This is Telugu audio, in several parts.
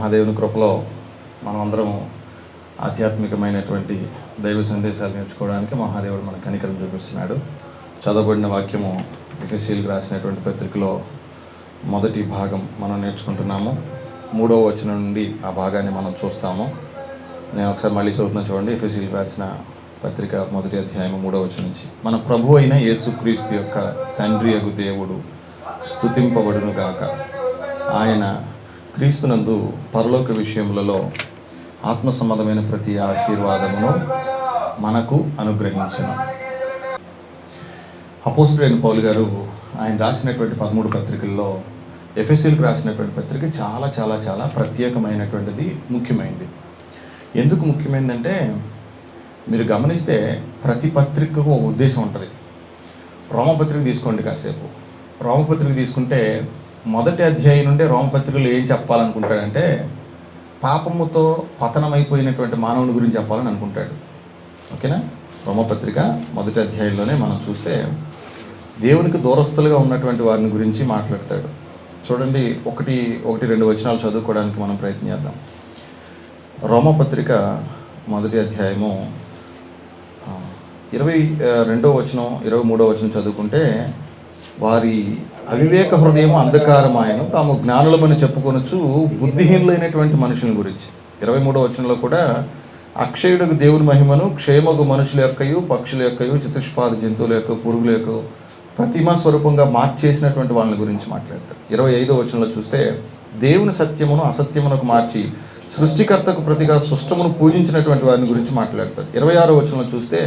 మహాదేవుని కృపలో మనం అందరం ఆధ్యాత్మికమైనటువంటి దైవ సందేశాలు నేర్చుకోవడానికి మహాదేవుడు మన కనికరం చూపిస్తున్నాడు. చదవబడిన వాక్యము ఎఫెసీయులకు రాసినటువంటి పత్రికలో మొదటి భాగం మనం నేర్చుకుంటున్నాము. 3వ వచనం నుండి ఆ భాగాన్ని మనం చూస్తాము. నేను ఒకసారి మళ్ళీ చదువుతున్నా చూడండి. ఎఫెసీయులకు రాసిన పత్రిక 1వ అధ్యాయం 3వ వచనం నుంచి, మన ప్రభు అయిన యేసుక్రీస్తు యొక్క తండ్రి యగు దేవుడు స్తుతింపబడును గాక. ఆయన క్రీస్తునందు పరలోక విషయములలో ఆత్మ సంబంధమైన ప్రతి ఆశీర్వాదమును మనకు అనుగ్రహించును. అపోస్తలుడైన పౌలు గారు ఆయన రాసినటువంటి 13 పత్రికల్లో ఎఫెసీయులకు రాసినటువంటి పత్రిక చాలా చాలా చాలా ప్రత్యేకమైనటువంటిది, ముఖ్యమైనది. ఎందుకు ముఖ్యమైనదంటే, మీరు గమనిస్తే ప్రతి పత్రికకు ఒక ఉద్దేశం ఉంటుంది. రోమపత్రిక తీసుకోండి, కాసేపు రోమపత్రిక తీసుకుంటే 1వ అధ్యాయం నుండి రోమపత్రికలో ఏం చెప్పాలనుకుంటాడంటే, పాపముతో పతనమైపోయినటువంటి మానవుని గురించి చెప్పాలని అనుకుంటాడు. ఓకేనా? రోమపత్రిక 1వ అధ్యాయంలోనే మనం చూస్తే దేవునికి దూరస్తులుగా ఉన్నటువంటి వారిని గురించి మాట్లాడతాడు. చూడండి, ఒకటి 2 వచనాలు చదువుకోవడానికి మనం ప్రయత్నం చేద్దాం. రోమపత్రిక 1వ అధ్యాయము 22వ వచనం 23వ వచనం చదువుకుంటే, వారి అవివేక హృదయం అంధకారమాయను, తాము జ్ఞానులమని చెప్పుకొనొచ్చు బుద్ధిహీనులైనటువంటి మనుషుల గురించి. 23వ వచనంలో కూడా అక్షయుడకు దేవుని మహిమను క్షేమగు మనుషుల యొక్కయు పక్షుల యొక్కయు చతుష్పాద జంతువుల యొక్క పురుగుల యొక్క ప్రతిమా స్వరూపంగా మార్చేసినటువంటి వాళ్ళని గురించి మాట్లాడతారు. 25వ వచనంలో చూస్తే దేవుని సత్యమును అసత్యమునకు మార్చి సృష్టికర్తకు ప్రతిగా సృష్టమును పూజించినటువంటి వారిని గురించి మాట్లాడతాడు. 26వ వచనంలో చూస్తే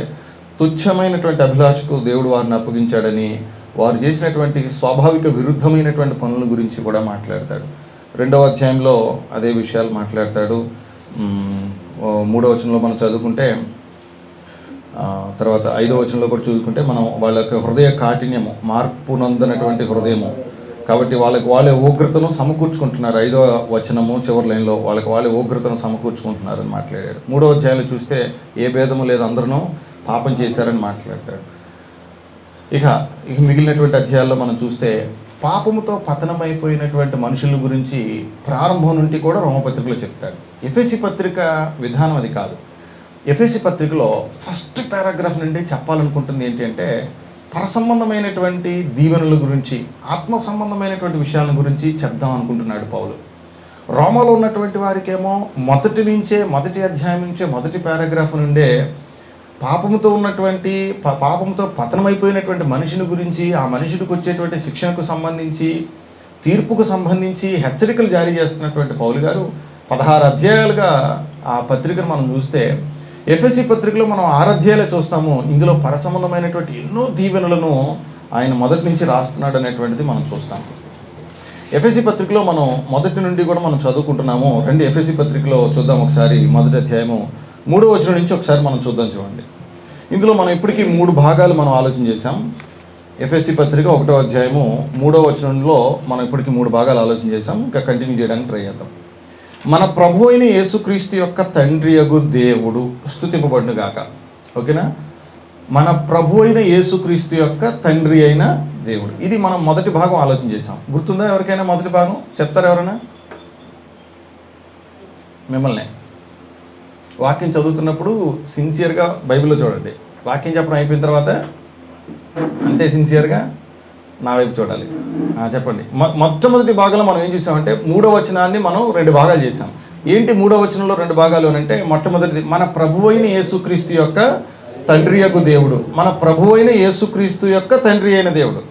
తుచ్చమైనటువంటి అభిలాషకు దేవుడు వారిని అప్పగించాడని, వారు చేసినటువంటి స్వాభావిక విరుద్ధమైనటువంటి పనుల గురించి కూడా మాట్లాడతాడు. 2వ అధ్యాయంలో అదే విషయాలు మాట్లాడతాడు. 3వ వచనంలో మనం చదువుకుంటే, తర్వాత 5వ వచనంలో కూడా చూసుకుంటే, మనం వాళ్ళ యొక్క హృదయ కాఠిన్యము, మార్పు నందనటువంటి హృదయము, కాబట్టి వాళ్ళే ఉగ్రతను సమకూర్చుకుంటున్నారు. 5వ వచనము చివరి లైన్లో వాళ్ళే ఉగ్రతను సమకూర్చుకుంటున్నారని మాట్లాడాడు. 3వ అధ్యాయంలో చూస్తే ఏ భేదము లేదు, అందరూ పాపం చేశారని మాట్లాడతాడు. ఇక మిగిలినటువంటి అధ్యాయాల్లో మనం చూస్తే పాపముతో పతనమైపోయినటువంటి మనుషుల గురించి ప్రారంభం నుండి కూడా రోమపత్రికలో చెప్తాడు. ఎఫెసీ పత్రిక విధానం అది కాదు. ఎఫెసీ పత్రికలో ఫస్ట్ పారాగ్రాఫ్ నుండి చెప్పాలనుకుంటుంది ఏంటి అంటే, పరసంబంధమైనటువంటి దీవెనల గురించి, ఆత్మ సంబంధమైనటువంటి విషయాల గురించి చెప్దాం అనుకుంటున్నాడు పౌలు. రోమాలో ఉన్నటువంటి వారికేమో మొదటి అధ్యాయం నుంచే మొదటి పారాగ్రాఫ్ నుండే పాపముతో ఉన్నటువంటి పాపంతో పతనమైపోయినటువంటి మనిషిని గురించి, ఆ మనిషికి వచ్చేటువంటి శిక్షణకు సంబంధించి, తీర్పుకు సంబంధించి హెచ్చరికలు జారీ చేస్తున్నటువంటి పౌలు గారు 16 అధ్యాయాలుగా ఆ పత్రికను మనం చూస్తే, ఎఫెసీ పత్రికలో మనం 6 అధ్యాయాలే చూస్తాము. ఇందులో పరసంబంధమైనటువంటి ఎన్నో దీవెనలను ఆయన మొదటి నుంచి రాస్తున్నాడు అనేటువంటిది మనం చూస్తాం. ఎఫెసీ పత్రికలో మనం మొదటి నుండి కూడా మనం చదువుకుంటున్నాము. ఎఫెసీ పత్రికలో చూద్దాం ఒకసారి. 1వ అధ్యాయము 3వ వచనం నుంచి ఒకసారి మనం చూడండి. ఇందులో మనం ఇప్పటికీ 3 భాగాలు మనం ఆలోచన చేసాం. ఎఫెసీ పత్రిక 1వ అధ్యాయము 3వ వచనంలో మనం ఇప్పటికీ 3 భాగాలు ఆలోచన చేసాం. ఇంకా కంటిన్యూ చేయడానికి ట్రై చేద్దాం. మన ప్రభు అయిన యేసుక్రీస్తు యొక్క తండ్రి యగు దేవుడు స్తుతింపబడును గాక. ఓకేనా? మన ప్రభు అయిన యేసుక్రీస్తు యొక్క తండ్రి అయిన దేవుడు, ఇది మనం మొదటి భాగం ఆలోచన చేసాం. గుర్తుందా ఎవరికైనా? మొదటి భాగం చెప్తారా ఎవరైనా? మిమ్మల్ని వాక్యం చదువుతున్నప్పుడు సిన్సియర్గా బైబిల్లో చూడండి. వాక్యం చెప్పడం అయిపోయిన తర్వాత అంతే సిన్సియర్గా నా వైపు చూడాలి. చెప్పండి. మొట్టమొదటి భాగంలో మనం ఏం చూసామంటే, 3వ వచనాన్ని మనం 2 భాగాలు చేసాం. ఏంటి 3వ వచనంలో 2 భాగాలు అంటే, మొట్టమొదటిది మన ప్రభువైన యేసుక్రీస్తు యొక్క తండ్రి యగు దేవుడు. మన ప్రభువైన యేసుక్రీస్తు యొక్క తండ్రి అయిన దేవుడు.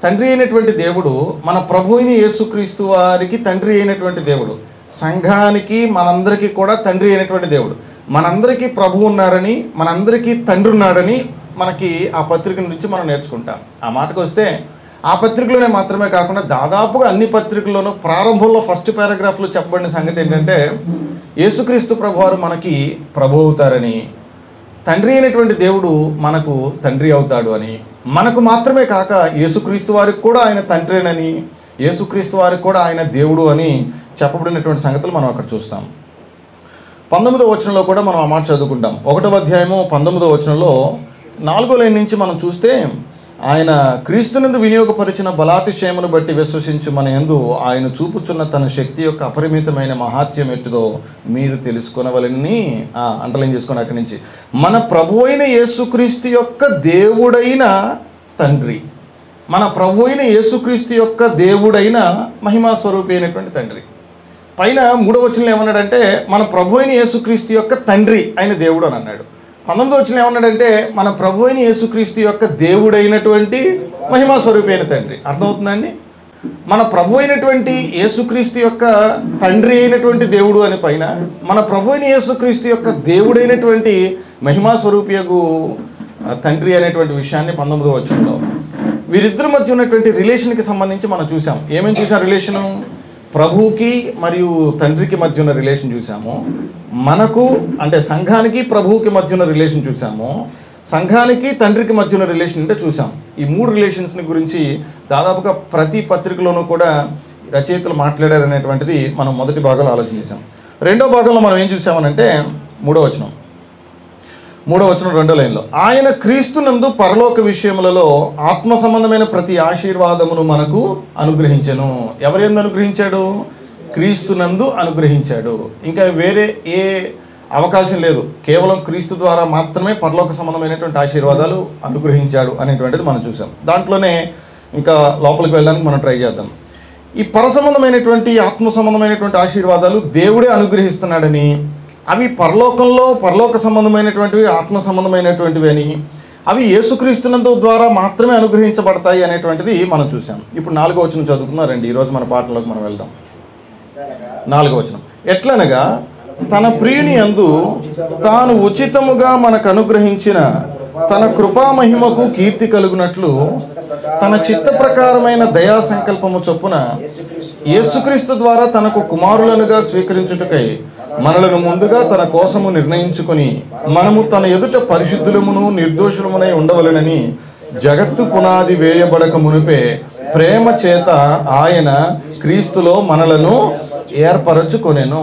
తండ్రి అయినటువంటి దేవుడు మన ప్రభువైన యేసుక్రీస్తు వారికి తండ్రి అయినటువంటి దేవుడు. సంఘానికి మనందరికీ కూడా తండ్రి అయినటువంటి దేవుడు. మనందరికీ ప్రభు ఉన్నారని, మనందరికీ తండ్రి ఉన్నాడని మనకి ఆ పత్రిక నుంచి మనం నేర్చుకుంటాం. ఆ మాటకు వస్తే, ఆ పత్రికలోనే మాత్రమే కాకుండా దాదాపుగా అన్ని పత్రికల్లోనూ ప్రారంభంలో ఫస్ట్ పారాగ్రాఫ్లో చెప్పబడిన సంగతి ఏంటంటే, యేసుక్రీస్తు ప్రభువారు మనకి ప్రభు అవుతారని, తండ్రి అయినటువంటి దేవుడు మనకు తండ్రి అవుతాడు అని, మనకు మాత్రమే కాక యేసుక్రీస్తు వారికి కూడా ఆయన తండ్రినని, యేసుక్రీస్తు వారికి కూడా ఆయన దేవుడు అని చెప్పబడినటువంటి సంగతులు మనం అక్కడ చూస్తాం. 19వ వచనంలో కూడా మనం ఆ మాట చదువుకుంటాం. 1వ అధ్యాయము 19వ వచనంలో 4వ లైన్ నుంచి మనం చూస్తే, ఆయన క్రీస్తునందు వినియోగపరిచిన బలాతిశయమును బట్టి విశ్వసించు మన యందు ఆయన చూపుచున్న తన శక్తి యొక్క అపరిమితమైన మహాత్యం ఎట్టుదో మీరు తెలుసుకొనవలని అండర్లైన్ చేసుకుని అక్కడి నుంచి మన ప్రభు అయిన యేసుక్రీస్తు యొక్క దేవుడైన తండ్రి, మన ప్రభు అయిన యేసుక్రీస్తు యొక్క దేవుడైన మహిమా స్వరూపి అయినటువంటి తండ్రి. పైన 3వ వచనంలో ఏమన్నాడంటే మన ప్రభు అయిన యేసుక్రీస్తు యొక్క తండ్రి ఆయన దేవుడు అని అన్నాడు. 19వ వచనంలో ఏమన్నాడంటే మన ప్రభు అయిన యేసుక్రీస్తు యొక్క దేవుడైనటువంటి మహిమా స్వరూపి అయిన తండ్రి. అర్థమవుతుందండి? మన ప్రభు అయినటువంటి యేసుక్రీస్తు యొక్క తండ్రి అయినటువంటి దేవుడు అని పైన, మన ప్రభు అయిన యేసుక్రీస్తు యొక్క దేవుడైనటువంటి మహిమా స్వరూపియకు తండ్రి అనేటువంటి విషయాన్ని 19వ వచనంలో వీరిద్దరి మధ్య ఉన్నటువంటి రిలేషన్కి సంబంధించి మనం చూసాం. ఏమేమి చూసాం? రిలేషను ప్రభువుకి మరియు తండ్రికి మధ్య ఉన్న రిలేషన్ చూసాము. మనకు అంటే సంఘానికి ప్రభువుకి మధ్య ఉన్న రిలేషన్ చూసాము. సంఘానికి తండ్రికి మధ్య ఉన్న రిలేషన్ అంటే చూసాం. ఈ 3 రిలేషన్స్ని గురించి దాదాపుగా ప్రతి పత్రికలోనూ కూడా రచయితలు మాట్లాడారు అనేటువంటిది మనం మొదటి భాగంలో ఆలోచన చేసాం. రెండో భాగంలో మనం ఏం చూసామనంటే 3వ వచనం 2వ లైన్లో ఆయన క్రీస్తునందు పరలోక విషయములలో ఆత్మ సంబంధమైన ప్రతి ఆశీర్వాదమును మనకు అనుగ్రహించెను. ఎవరెందు అనుగ్రహించాడు? క్రీస్తునందు అనుగ్రహించాడు. ఇంకా వేరే ఏ అవకాశం లేదు. కేవలం క్రీస్తు ద్వారా మాత్రమే పరలోక సంబంధమైనటువంటి ఆశీర్వాదాలు అనుగ్రహించాడు అనేటువంటిది మనం చూసాం. దాంట్లోనే ఇంకా లోపలికి వెళ్ళడానికి మనం ట్రై చేద్దాం. ఈ పర సంబంధమైనటువంటి ఆత్మ సంబంధమైనటువంటి ఆశీర్వాదాలు దేవుడే అనుగ్రహిస్తున్నాడని, అవి పరలోక సంబంధమైనటువంటివి, ఆత్మ సంబంధమైనటువంటివి అని, అవి యేసుక్రీస్తునందు ద్వారా మాత్రమే అనుగ్రహించబడతాయి అనేటువంటిది మనం చూసాం. ఇప్పుడు 4వ వచనం చదువుకున్నారండి. ఈరోజు మన పాటలోకి మనం వెళ్దాం. 4వ వచనం ఎట్లనగా తన ప్రియుని యందు తాను ఉచితముగా మనకు అనుగ్రహించిన తన కృపామహిమకు కీర్తి కలుగునట్లు తన చిత్త ప్రకారమైన దయా సంకల్పము చొప్పున యేసుక్రీస్తు ద్వారా తనకు కుమారులనుగా స్వీకరించుటకై మనలను ముందుగా తన కోసము నిర్ణయించుకొని మనము తన ఎదుట పరిశుద్ధులమును నిర్దోషులమునై ఉండవలెనని జగత్తు పునాది వేయబడక మునిపే ప్రేమ చేత ఆయన క్రీస్తులో మనలను ఏర్పరచుకొనెను.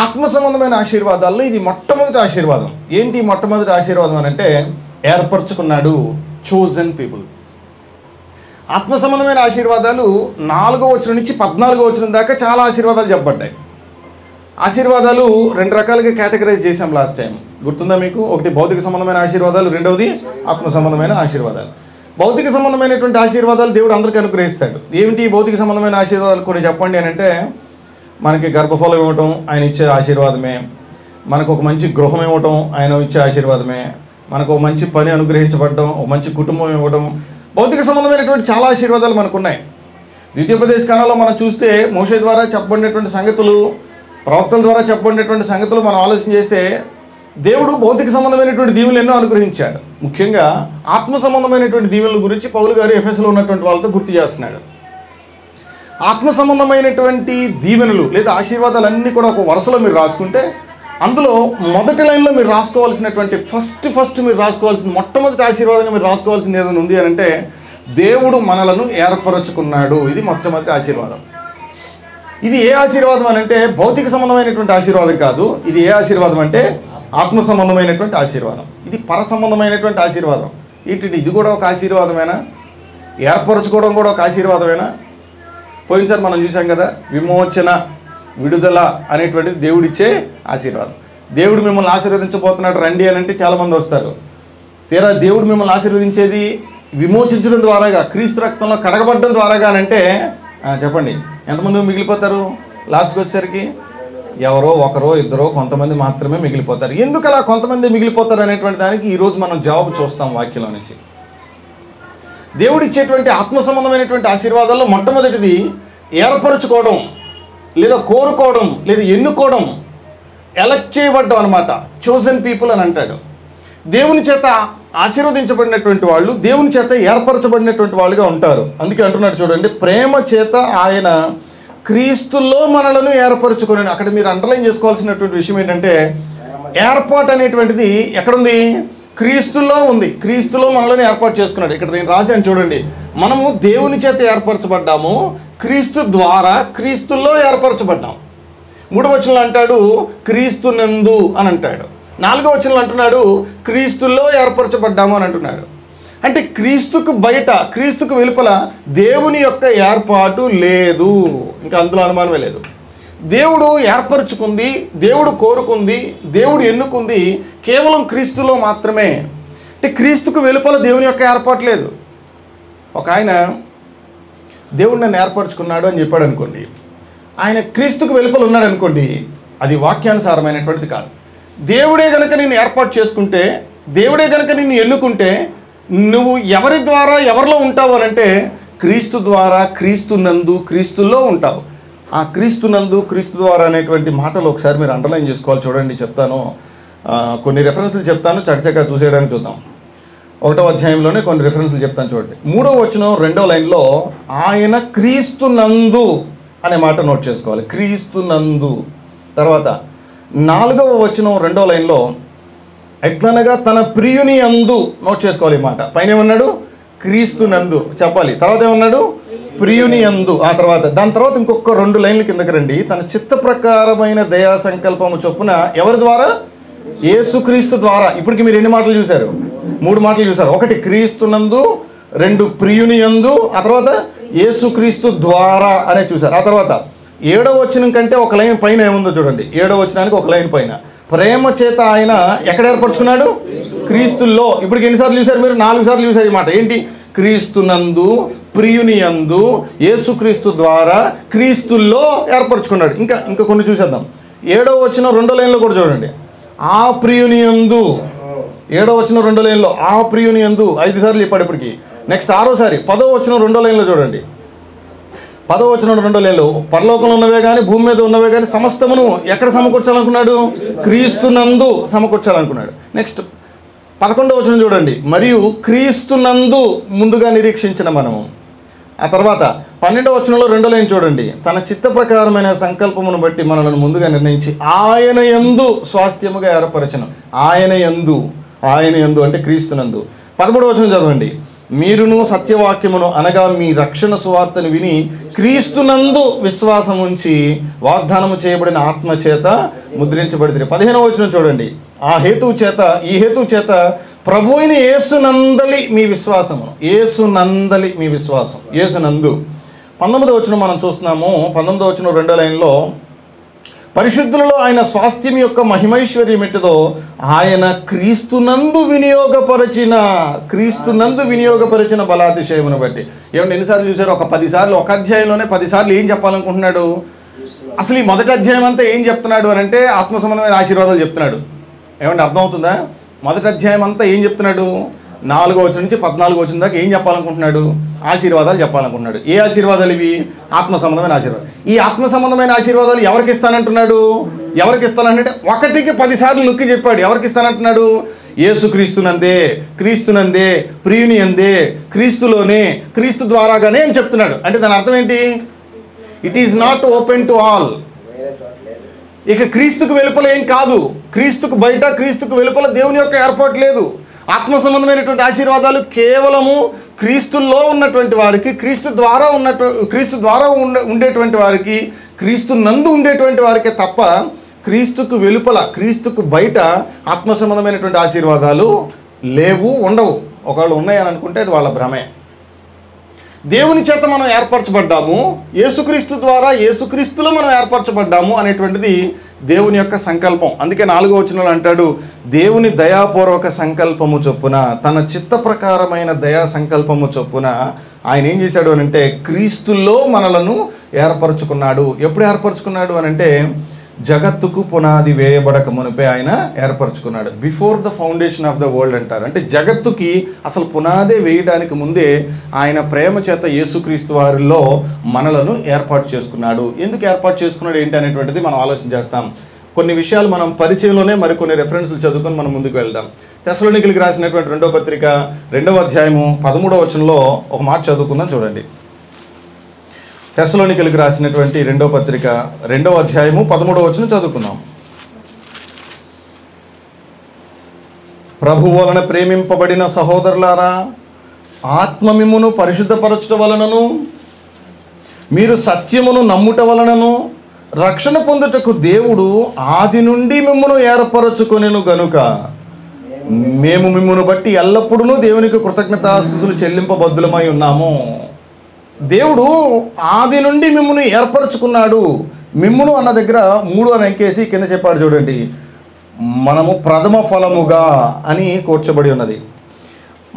ఆత్మ సంబంధమైన ఆశీర్వాదాల్లో ఇది మొట్టమొదటి ఆశీర్వాదం. ఏంటి మొట్టమొదటి ఆశీర్వాదం అని అంటే ఏర్పరచుకున్నాడు, చోజన్ పీపుల్. ఆత్మ సంబంధమైన ఆశీర్వాదాలు 4వ వచనం నుంచి 14వ వచనం దాకా చాలా ఆశీర్వాదాలు చెప్పబడ్డాయి. ఆశీర్వాదాలు 2 రకాలుగా కేటగరైజ్ చేసాం లాస్ట్ టైం, గుర్తుందా మీకు? ఒకటి భౌతిక సంబంధమైన ఆశీర్వాదాలు, రెండవది ఆత్మ సంబంధమైన ఆశీర్వాదాలు. భౌతిక సంబంధమైనటువంటి ఆశీర్వాదాలు దేవుడు అందరికీ అనుగ్రహిస్తాడు. ఏమిటి భౌతిక సంబంధమైన ఆశీర్వాదాలు కొన్ని చెప్పండి అని అంటే, మనకి గర్భఫలం ఇవ్వటం ఆయన ఇచ్చే ఆశీర్వాదమే, మనకు ఒక మంచి గృహం ఇవ్వటం ఆయన ఇచ్చే ఆశీర్వాదమే, మనకు ఒక మంచి పని అనుగ్రహించబడటం, ఒక మంచి కుటుంబం ఇవ్వడం, భౌతిక సంబంధమైనటువంటి చాలా ఆశీర్వాదాలు మనకున్నాయి. ద్వితీయోపదేశ కాండంలో మనం చూస్తే మోషే ద్వారా చెప్పబడినటువంటి సంగతులు, ప్రవక్తల ద్వారా చెప్పబడినటువంటి సంగతులు మనం ఆలోచన చేస్తే దేవుడు భౌతిక సంబంధమైనటువంటి దీవెనలు ఎన్నో అనుగ్రహించాడు. ముఖ్యంగా ఆత్మ సంబంధమైనటువంటి దీవెనల గురించి పౌలు గారు ఎఫెసులో ఉన్నటువంటి వాళ్ళతో గుర్తు చేస్తున్నాడు. ఆత్మ సంబంధమైనటువంటి దీవెనలు లేదా ఆశీర్వాదాలన్నీ కూడా ఒక వరుసలో మీరు రాసుకుంటే అందులో మొదటి లైన్లో మీరు రాసుకోవాల్సినటువంటి ఫస్ట్ మీరు రాసుకోవాల్సిన మొట్టమొదటి ఆశీర్వాదంగా మీరు రాసుకోవాల్సింది ఏదైనా ఉంది అని అంటే దేవుడు మనలను ఏర్పరచుకున్నాడు. ఇది మొట్టమొదటి ఆశీర్వాదం. ఇది ఏ ఆశీర్వాదం అని అంటే భౌతిక సంబంధమైనటువంటి ఆశీర్వాదం కాదు. ఇది ఏ ఆశీర్వాదం అంటే ఆత్మ సంబంధమైనటువంటి ఆశీర్వాదం. ఇది పర సంబంధమైనటువంటి ఆశీర్వాదం. ఇది కూడా ఒక ఆశీర్వాదమేనా? ఏర్పరచుకోవడం కూడా ఒక ఆశీర్వాదమేనా? పోయినసారి మనం చూసాం కదా, విమోచన, విడుదల అనేటువంటిది దేవుడిచ్చే ఆశీర్వాదం. దేవుడు మిమ్మల్ని ఆశీర్వదించబోతున్నాడు రండి అని అంటే చాలామంది వస్తారు. తీరా దేవుడు మిమ్మల్ని ఆశీర్వదించేది విమోచించడం ద్వారాగా, క్రీస్తు రక్తంలో కడగబడడం ద్వారాగా అంటే చెప్పండి ఎంతమంది మిగిలిపోతారు? లాస్ట్కి వచ్చేసరికి ఎవరో ఒకరో ఇద్దరో కొంతమంది మాత్రమే మిగిలిపోతారు. ఎందుకు అలా కొంతమంది మిగిలిపోతారు అనేటువంటి దానికి ఈరోజు మనం జవాబు చూస్తాం వాక్యంలో నుంచి. దేవుడు ఇచ్చేటువంటి ఆత్మ సంబంధమైనటువంటి ఆశీర్వాదాల్లో మొట్టమొదటిది ఏర్పరచుకోవడం లేదా కోరుకోవడం లేదా ఎన్నుకోవడం, ఎలక్ట్ చేయబడ్డం అనమాట. చోజన్ పీపుల్ అని అంటాడు. దేవుని చేత ఆశీర్వదించబడినటువంటి వాళ్ళు దేవుని చేత ఏర్పరచబడినటువంటి వాళ్ళుగా ఉంటారు. అందుకే అంటున్నాడు చూడండి, ప్రేమ చేత ఆయన క్రీస్తులో మనలను ఏర్పరచుకొని. అక్కడ మీరు అండర్లైన్ చేసుకోవాల్సినటువంటి విషయం ఏంటంటే ఏర్పాటు అనేటువంటిది ఎక్కడుంది? క్రీస్తులో ఉంది. క్రీస్తులో మనల్ని ఏర్పాటు చేసుకున్నాడు. ఇక్కడ నేను రాశాను చూడండి, మనము దేవుని చేత ఏర్పరచబడ్డాము, క్రీస్తు ద్వారా క్రీస్తులో ఏర్పరచబడ్డాం. 3వ వచనంలో అంటాడు క్రీస్తునందు అని అంటాడు. 4వ వచనంలో అంటున్నాడు క్రీస్తులో ఏర్పరచబడ్డాము అని అంటున్నాడు. అంటే క్రీస్తుకు బయట, క్రీస్తుకు వెలుపల దేవుని యొక్క ఏర్పాటు లేదు. ఇంకా అందులో అనుమానమే లేదు. దేవుడు ఏర్పరచుకుంది, దేవుడు కోరుకుంది, దేవుడు ఎన్నుకుంది కేవలం క్రీస్తులో మాత్రమే. అంటే క్రీస్తుకు వెలుపల దేవుని యొక్క ఏర్పాటు లేదు. ఒక ఆయన దేవుడు నన్ను ఏర్పరచుకున్నాడు అని చెప్పాడు అనుకోండి, ఆయన క్రీస్తుకు వెలుపల ఉన్నాడు అనుకోండి, అది వాక్యానుసారమైనటువంటిది కాదు. దేవుడే కనుక నిన్ను ఏర్పాటు చేసుకుంటే, దేవుడే కనుక నిన్ను ఎన్నుకుంటే, నువ్వు ఎవరి ద్వారా ఎవరిలో ఉంటావు అనంటే క్రీస్తు ద్వారా, క్రీస్తునందు, క్రీస్తుల్లో ఉంటావు. ఆ క్రీస్తునందు, క్రీస్తు ద్వారా అనేటువంటి మాటలు ఒకసారి మీరు అండర్లైన్ చేసుకోవాలి. చూడండి, చెప్తాను, కొన్ని రెఫరెన్స్లు చెప్తాను, చకచకా చూసేయడానికి చూద్దాం. 1వ అధ్యాయంలోనే కొన్ని రెఫరెన్స్లు చెప్తాను చూడండి. 3వ వచనం 2వ లైన్లో ఆయన క్రీస్తునందు అనే మాట నోట్ చేసుకోవాలి, క్రీస్తునందు. తర్వాత 4వ వచనం 2వ లైన్లో ఎట్లనగా తన ప్రియుని యందు నోట్ చేసుకోవాలి ఈ మాట. పైన ఏమన్నాడు? క్రీస్తునందు చెప్పాలి. తర్వాత ఏమన్నాడు? ప్రియుని యందు. ఆ తర్వాత దాని తర్వాత ఇంకొక 2 లైన్ల కిందకి రండి. తన చిత్త ప్రకారమైన దయా సంకల్పము చొప్పున ఎవరి ద్వారా? యేసుక్రీస్తు ద్వారా. ఇప్పటికి మీరు ఎన్ని మాటలు చూశారు? 3 మాటలు చూశారు. 1 క్రీస్తునందు, 2 ప్రియుని యందు, ఆ తర్వాత యేసుక్రీస్తు ద్వారా అనే చూశారు. ఆ తర్వాత 7వ వచనం కంటే ఒక లైన్ పైన ఏముందో చూడండి. 7వ వచనానికి ఒక లైన్ పైన ప్రేమ చేత ఆయన ఎక్కడ ఏర్పరచుకున్నాడు? క్రీస్తుల్లో. ఇప్పటికి ఎన్నిసార్లు చూశారు మీరు? 4 సార్లు చూశారు ఈ మాట. ఏంటి? క్రీస్తునందు, ప్రియుని యందు, యేసుక్రీస్తు ద్వారా, క్రీస్తుల్లో ఏర్పరచుకున్నాడు. ఇంకా కొన్ని చూసేద్దాం. 7వ వచనం 2వ లైన్లో కూడా చూడండి. ఆ ప్రియుని యందు, 7వ వచనం 2వ లైన్లో ఆ ప్రియుని యందు 5 సార్లు చెప్పాడు ఇప్పటికి. నెక్స్ట్ 6వసారి 10వ వచనం 2వ లైన్లో చూడండి. 10వ వచనం 2వ లైన్లో పరలోకంలో ఉన్నవే కానీ భూమి మీద ఉన్నవే కానీ సమస్తమును ఎక్కడ సమకూర్చాలనుకున్నాడు? క్రీస్తునందు సమకూర్చాలనుకున్నాడు. నెక్స్ట్ 11వ వచనం చూడండి. మరియు క్రీస్తునందు ముందుగా నిరీక్షించిన మనము. ఆ తర్వాత 12వ వచనంలో 2వ లైన్ చూడండి. తన చిత్త ప్రకారమైన సంకల్పమును బట్టి మనలను ముందుగా నిర్ణయించి ఆయన యందు స్వాస్థ్యముగా ఏర్పరచను. ఆయన యందు అంటే క్రీస్తునందు. 13వ వచనం చదవండి. మీరును సత్యవాక్యమును అనగా మీ రక్షణ సువార్తను విని క్రీస్తునందు విశ్వాసం ఉంచి వాగ్దానము చేయబడిన ఆత్మచేత ముద్రించబడితే. 15వ వచనం చూడండి. ఈ హేతువు చేత ప్రభు అయిన యేసునందలి మీ విశ్వాసము, యేసునందలి మీ విశ్వాసం, యేసునందు. 19వ వచనం మనం చూస్తున్నాము. 19వ వచనం 2వ లైన్లో పరిశుద్ధులలో ఆయన స్వాస్థ్యం యొక్క మహిమైశ్వర్యం ఎట్టుదో ఆయన క్రీస్తునందు వినియోగపరిచిన బలాతిశయమును బట్టి. ఏమంటే ఎన్నిసార్లు చూసారు? ఒక 10 సార్లు, ఒక అధ్యాయంలోనే 10 సార్లు ఏం చెప్పాలనుకుంటున్నాడు? అసలు ఈ మొదటి అధ్యాయం అంతా ఏం చెప్తున్నాడు అని అంటే ఆత్మ సంబంధమైన ఆశీర్వాదాలు చెప్తున్నాడు. ఏమంటే అర్థమవుతుందా? మొదటి అధ్యాయం అంతా ఏం చెప్తున్నాడు? 4వ వచనం నుంచి 14వ వచనం దాకా ఏం చెప్పాలనుకుంటున్నాడు? ఆశీర్వాదాలు చెప్పాలనుకుంటున్నాడు. ఏ ఆశీర్వాదాలు ఇవి? ఆత్మ సంబంధమైన ఆశీర్వాదాలు. ఈ ఆత్మ సంబంధమైన ఆశీర్వాదాలు ఎవరికి ఇస్తానంటున్నాడు? ఎవరికి ఇస్తానంటే 1కి 10 సార్లు నొక్కి చెప్పాడు. ఎవరికి ఇస్తానంటున్నాడు? క్రీస్తునందే, ప్రియుని అందే, క్రీస్తులోనే, క్రీస్తు ద్వారాగానే అని చెప్తున్నాడు. అంటే దాని అర్థం ఏంటి? It is not open to all. ఇక క్రీస్తుకు వెలుపల ఏం కాదు, క్రీస్తుకు బయట, క్రీస్తుకు వెలుపల దేవుని యొక్క ఏర్పాటు లేదు. ఆత్మ సంబంధమైనటువంటి ఆశీర్వాదాలు కేవలము క్రీస్తుల్లో ఉన్నటువంటి వారికి, క్రీస్తు ద్వారా ఉండేటువంటి వారికి, క్రీస్తు నందు ఉండేటువంటి వారికే తప్ప క్రీస్తుకు వెలుపల, క్రీస్తుకు బయట ఆత్మ సంబంధమైనటువంటి ఆశీర్వాదాలు లేవు, ఉండవు. ఒకవేళ ఉన్నాయని అనుకుంటే అది వాళ్ళ భ్రమే. దేవుని చేత మనం ఏర్పరచబడ్డాము, యేసుక్రీస్తు ద్వారా, యేసుక్రీస్తులో మనం ఏర్పరచబడ్డాము అనేటువంటిది దేవుని యొక్క సంకల్పం. అందుకే 4వ వచనంలో అంటాడు, దేవుని దయాపూర్వక సంకల్పము చొప్పున, తన చిత్త ప్రకారమైన దయా సంకల్పము చొప్పున ఆయన ఏం చేశాడు అని అంటే క్రీస్తుల్లో మనలను ఏర్పరచుకున్నాడు. ఎప్పుడు ఏర్పరచుకున్నాడు అని అంటే జగత్తుకు పునాది వేయబడక మునిపే ఆయన ఏర్పరచుకున్నాడు. Before the foundation of the world అంటారు. అంటే జగత్తుకి అసలు పునాదే వేయడానికి ముందే ఆయన ప్రేమ చేత యేసుక్రీస్తు వారిలో మనలను ఏర్పాటు చేసుకున్నాడు. ఎందుకు ఏర్పాటు చేసుకున్నాడు ఏంటి అనేటువంటిది మనం ఆలోచన చేస్తాం. కొన్ని విషయాలు మనం పరిచయంలోనే మరికొన్ని రెఫరెన్స్లు చదువుకొని మనం ముందుకు వెళ్దాం. తెస్సలోనికీయులకు రాసినటువంటి 2వ పత్రిక 2వ అధ్యాయము 13వ వచనంలో ఒక మాట చదువుకుందాం చూడండి. తెస్సలోనికీయులకు రాసినటువంటి 2వ పత్రిక 2వ అధ్యాయము 13వ వచనం చదువుకుందాం. ప్రభు వలన ప్రేమింపబడిన సహోదరులారా, ఆత్మ మిమ్మును పరిశుద్ధపరచుట వలనను మీరు సత్యమును నమ్ముట వలనను రక్షణ పొందుటకు దేవుడు ఆది నుండి మిమ్మును ఏర్పరచుకొనెను గనుక మేము మిమ్మును బట్టి ఎల్లప్పుడూ దేవునికి కృతజ్ఞతాస్తుతులు చెల్లింపబద్దులమై ఉన్నాము. దేవుడు ఆది నుండి మిమ్మును ఏర్పరచుకున్నాడు. మిమ్మును అన్న దగ్గర 3 అని అంకేసి కింద చెప్పాడు చూడండి, మనము ప్రథమ ఫలముగా అని కూర్చబడి ఉన్నది.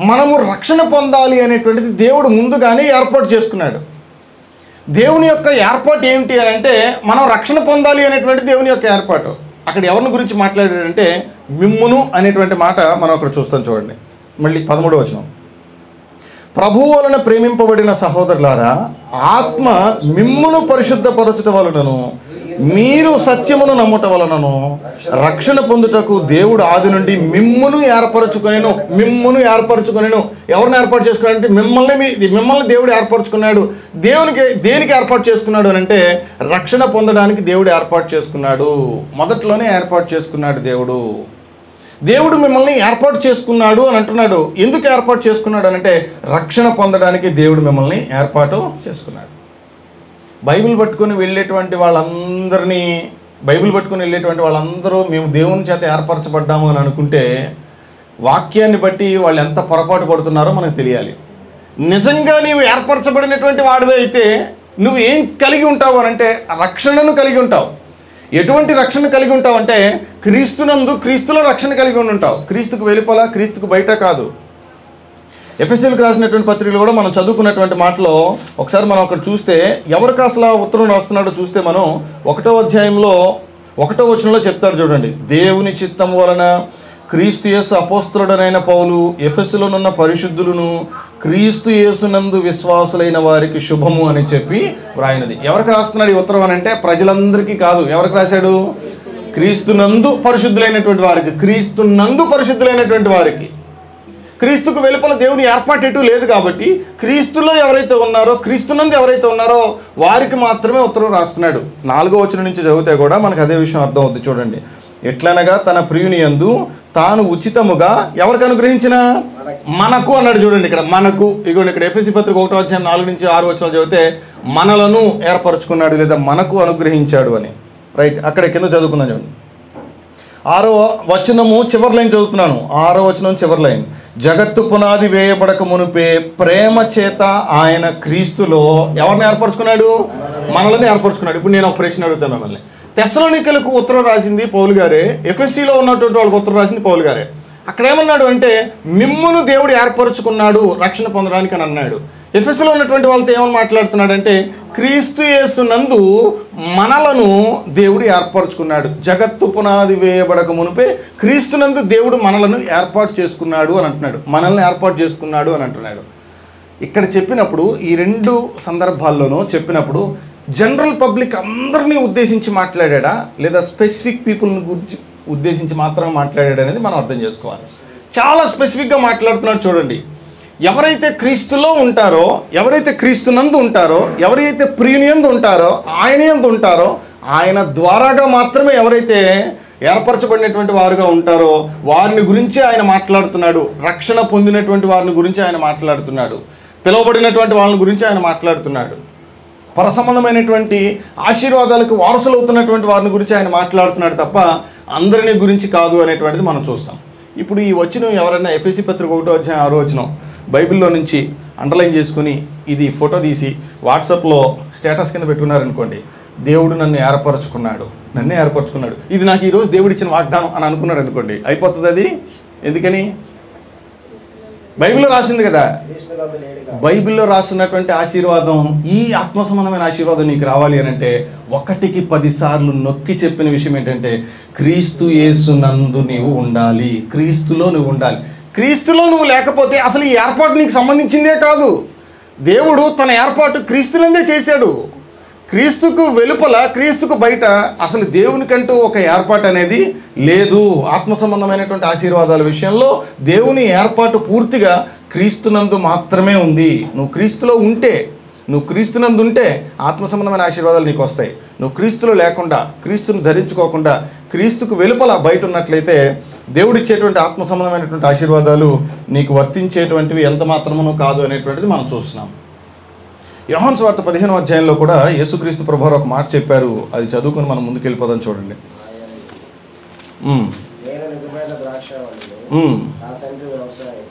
మనము రక్షణ పొందాలి అనేటువంటిది దేవుడు ముందుగానే ఏర్పాటు చేసుకున్నాడు. దేవుని యొక్క ఏర్పాటు ఏమిటి అని అంటే మనం రక్షణ పొందాలి అనేటువంటి దేవుని యొక్క ఏర్పాటు. అక్కడ ఎవరిని గురించి మాట్లాడాడంటే మిమ్మును అనేటువంటి మాట మనం అక్కడ చూస్తాం చూడండి. మళ్ళీ 13వ వచనం, ప్రభువు వలన ప్రేమింపబడిన సహోదరులారా, ఆత్మ మిమ్మును పరిశుద్ధపరచుట వలనను మీరు సత్యమును నమ్ముట వలనను రక్షణ పొందుటకు దేవుడు ఆది నుండి మిమ్మును ఏర్పరచుకొనెను. ఎవరిని ఏర్పాటు చేసుకున్నాడు అంటే మిమ్మల్ని దేవుడు ఏర్పరచుకున్నాడు. దేనికి ఏర్పాటు చేసుకున్నాడు అని అంటే రక్షణ పొందడానికి దేవుడు ఏర్పాటు చేసుకున్నాడు. మొదట్లోనే ఏర్పాటు చేసుకున్నాడు దేవుడు మిమ్మల్ని ఏర్పాటు చేసుకున్నాడు అని అంటున్నాడు. ఎందుకు ఏర్పాటు చేసుకున్నాడు అని అంటే రక్షణ పొందడానికి దేవుడు మిమ్మల్ని ఏర్పాటు చేసుకున్నాడు. బైబిల్ పట్టుకొని వెళ్ళేటువంటి వాళ్ళందరూ మేము దేవుని చేత ఏర్పరచబడ్డాము అని అనుకుంటే వాక్యాన్ని బట్టి వాళ్ళు ఎంత పొరపాటు పడుతున్నారో మనకు తెలియాలి. నిజంగా నీవు ఏర్పరచబడినటువంటి వాడివే అయితే నువ్వు ఏం కలిగి ఉంటావు అని అంటే రక్షణను కలిగి ఉంటావు. ఎటువంటి రక్షణ కలిగి ఉంటావు అంటే క్రీస్తులో రక్షణ కలిగి ఉంటావు. క్రీస్తుకు వెలుపల, క్రీస్తుకు బయట కాదు. ఎఫెసీయులకు రాసినటువంటి పత్రికలు కూడా మనం చదువుకున్నటువంటి మాటలో ఒకసారి మనం అక్కడ చూస్తే ఎవరికి అసలు ఉత్తరం రాస్తున్నాడో చూస్తే మనం 1వ అధ్యాయంలో 1వ వచనంలో చెప్తాడు చూడండి, దేవుని చిత్తం వలన క్రీస్తు యేసు అపోస్తలుడనైన పౌలు ఎఫెసులోనున్న పరిశుద్ధులను క్రీస్తు యేసునందు విశ్వాసులైన వారికి శుభము అని చెప్పి వ్రాయినది. ఎవరికి రాస్తున్నాడు ఈ ఉత్తరం అని అంటే ప్రజలందరికీ కాదు. ఎవరికి రాశాడు? క్రీస్తునందు పరిశుద్ధులైనటువంటి వారికి. క్రీస్తుకు వెలుపల దేవుని ఏర్పాటు ఎటు లేదు కాబట్టి క్రీస్తులో ఎవరైతే ఉన్నారో, క్రీస్తునందు ఎవరైతే ఉన్నారో వారికి మాత్రమే ఉత్తరం రాస్తున్నాడు. 4వ వచనం నుంచి చదివితే కూడా మనకు అదే విషయం అర్థం అవుతుంది చూడండి. ఎట్లనగా తన ప్రియుని యందు తాను ఉచితముగా ఎవరికి అనుగ్రహించిన మనకు అన్నాడు చూడండి. ఇక్కడ మనకు ఇగోండి, ఇక్కడ ఎఫెసీ పత్రిక 1వ అధ్యాయం 4 నుంచి 6 వచనాలు చదివితే మనలను ఏర్పరచుకున్నాడు లేదా మనకు అనుగ్రహించాడు అని. రైట్, అక్కడ కింద చదువుకుందాం చూడండి. 6వ వచనము చివరి లైన్ చదువుతున్నాను. 6వ వచనం చివరి లైన్, జగత్తు పునాది వేయబడక మునిపే ప్రేమ చేత ఆయన క్రీస్తులో ఎవరిని ఏర్పరచుకున్నాడు? మనల్ని ఏర్పరచుకున్నాడు. ఇప్పుడు నేను ఒక ప్రశ్న అడుగుతాను మిమ్మల్ని. తెస్సలోనికలకు ఉత్తరం రాసింది పౌలు గారే, ఎఫెసీలో ఉన్నటువంటి వాళ్ళకి ఉత్తరం రాసింది పౌలు గారే. అక్కడ ఏమన్నాడు అంటే మిమ్మును దేవుడు ఏర్పరచుకున్నాడు రక్షణ పొందడానికి అని అన్నాడు. ఎఫెసీలో ఉన్నటువంటి వాళ్ళతో ఏమని మాట్లాడుతున్నాడంటే క్రీస్తు యేసునందు మనలను దేవుడు ఏర్పరచుకున్నాడు. జగత్తు పునాది వేయబడక మునిపే క్రీస్తునందు దేవుడు మనలను ఏర్పాటు చేసుకున్నాడు అని అంటున్నాడు. మనల్ని ఏర్పాటు చేసుకున్నాడు అని అంటున్నాడు. ఇక్కడ చెప్పినప్పుడు ఈ 2 సందర్భాల్లోనూ చెప్పినప్పుడు జనరల్ పబ్లిక్ అందరినీ ఉద్దేశించి మాట్లాడా లేదా స్పెసిఫిక్ పీపుల్ని గురించి ఉద్దేశించి మాత్రమే మాట్లాడాడు అనేది మనం అర్థం చేసుకోవాలి. చాలా స్పెసిఫిక్గా మాట్లాడుతున్నాడు చూడండి. ఎవరైతే క్రీస్తులో ఉంటారో, ఎవరైతే క్రీస్తునందు ఉంటారో, ఎవరైతే ప్రియునియందు ఉంటారో, ఆయనయందు ఉంటారో, ఆయన ద్వారాగా మాత్రమే ఎవరైతే ఏర్పరచబడినటువంటి వారుగా ఉంటారో వారిని గురించి ఆయన మాట్లాడుతున్నాడు. రక్షణ పొందినటువంటి వారిని గురించి ఆయన మాట్లాడుతున్నాడు. పిలువబడినటువంటి వాళ్ళని గురించి ఆయన మాట్లాడుతున్నాడు. పరసంబంధమైనటువంటి ఆశీర్వాదాలకు వారసులు అవుతున్నటువంటి వారిని గురించి ఆయన మాట్లాడుతున్నాడు తప్ప అందరినీ గురించి కాదు అనేటువంటిది మనం చూస్తాం. ఇప్పుడు ఈ వచనం ఎవరైనా ఎఫెసీ పత్రిక 1వ అధ్యాయం 6వ వచనం బైబిల్లో నుంచి అండర్లైన్ చేసుకుని ఇది ఫోటో తీసి వాట్సాప్లో స్టేటస్ కింద పెట్టుకున్నారనుకోండి, దేవుడు నన్నే ఏర్పరచుకున్నాడు, ఇది నాకు ఈరోజు దేవుడు ఇచ్చిన వాగ్దానం అని అనుకున్నాడు అనుకోండి, అయిపోతుంది అది. ఎందుకని? బైబిల్లో రాసింది కదా. బైబిల్లో రాస్తున్నటువంటి ఆశీర్వాదం, ఈ ఆత్మ సంబంధమైన ఆశీర్వాదం నీకు రావాలి అని అంటే 1కి 10 సార్లు నొక్కి చెప్పిన విషయం ఏంటంటే క్రీస్తు యేసునందు నీవు ఉండాలి, క్రీస్తులో నువ్వు ఉండాలి. క్రీస్తులో నువ్వు లేకపోతే అసలు ఈ ఏర్పాటు నీకు సంబంధించిందే కాదు. దేవుడు తన ఏర్పాటు క్రీస్తునందే చేశాడు. క్రీస్తుకు వెలుపల, క్రీస్తుకు బయట అసలు దేవునికంటూ ఒక ఏర్పాటు అనేది లేదు. ఆత్మ సంబంధమైనటువంటి ఆశీర్వాదాల విషయంలో దేవుని ఏర్పాటు పూర్తిగా క్రీస్తునందు మాత్రమే ఉంది. నువ్వు క్రీస్తులో ఉంటే, నువ్వు క్రీస్తునందు ఉంటే ఆత్మ సంబంధమైన ఆశీర్వాదాలు నీకు వస్తాయి. నువ్వు క్రీస్తులో లేకుండా, క్రీస్తును ధరించుకోకుండా, క్రీస్తుకు వెలుపల బయట ఉన్నట్లయితే దేవుడిచ్చేటువంటి ఆత్మ సంబంధమైనటువంటి ఆశీర్వాదాలు నీకు వర్తించేటువంటివి ఎంత మాత్రమూ కాదు అనేటువంటిది మనం చూస్తున్నాం. యోహాను సువార్త 15వ అధ్యాయంలో కూడా యేసుక్రీస్తు ప్రభువారు ఒక మాట చెప్పారు. అది చదువుకొని మనం ముందుకు వెళ్ళిపోదాం చూడండి. ఆయన ద్రాక్షావళిలో, నా తండ్రి వ్యవసాయం,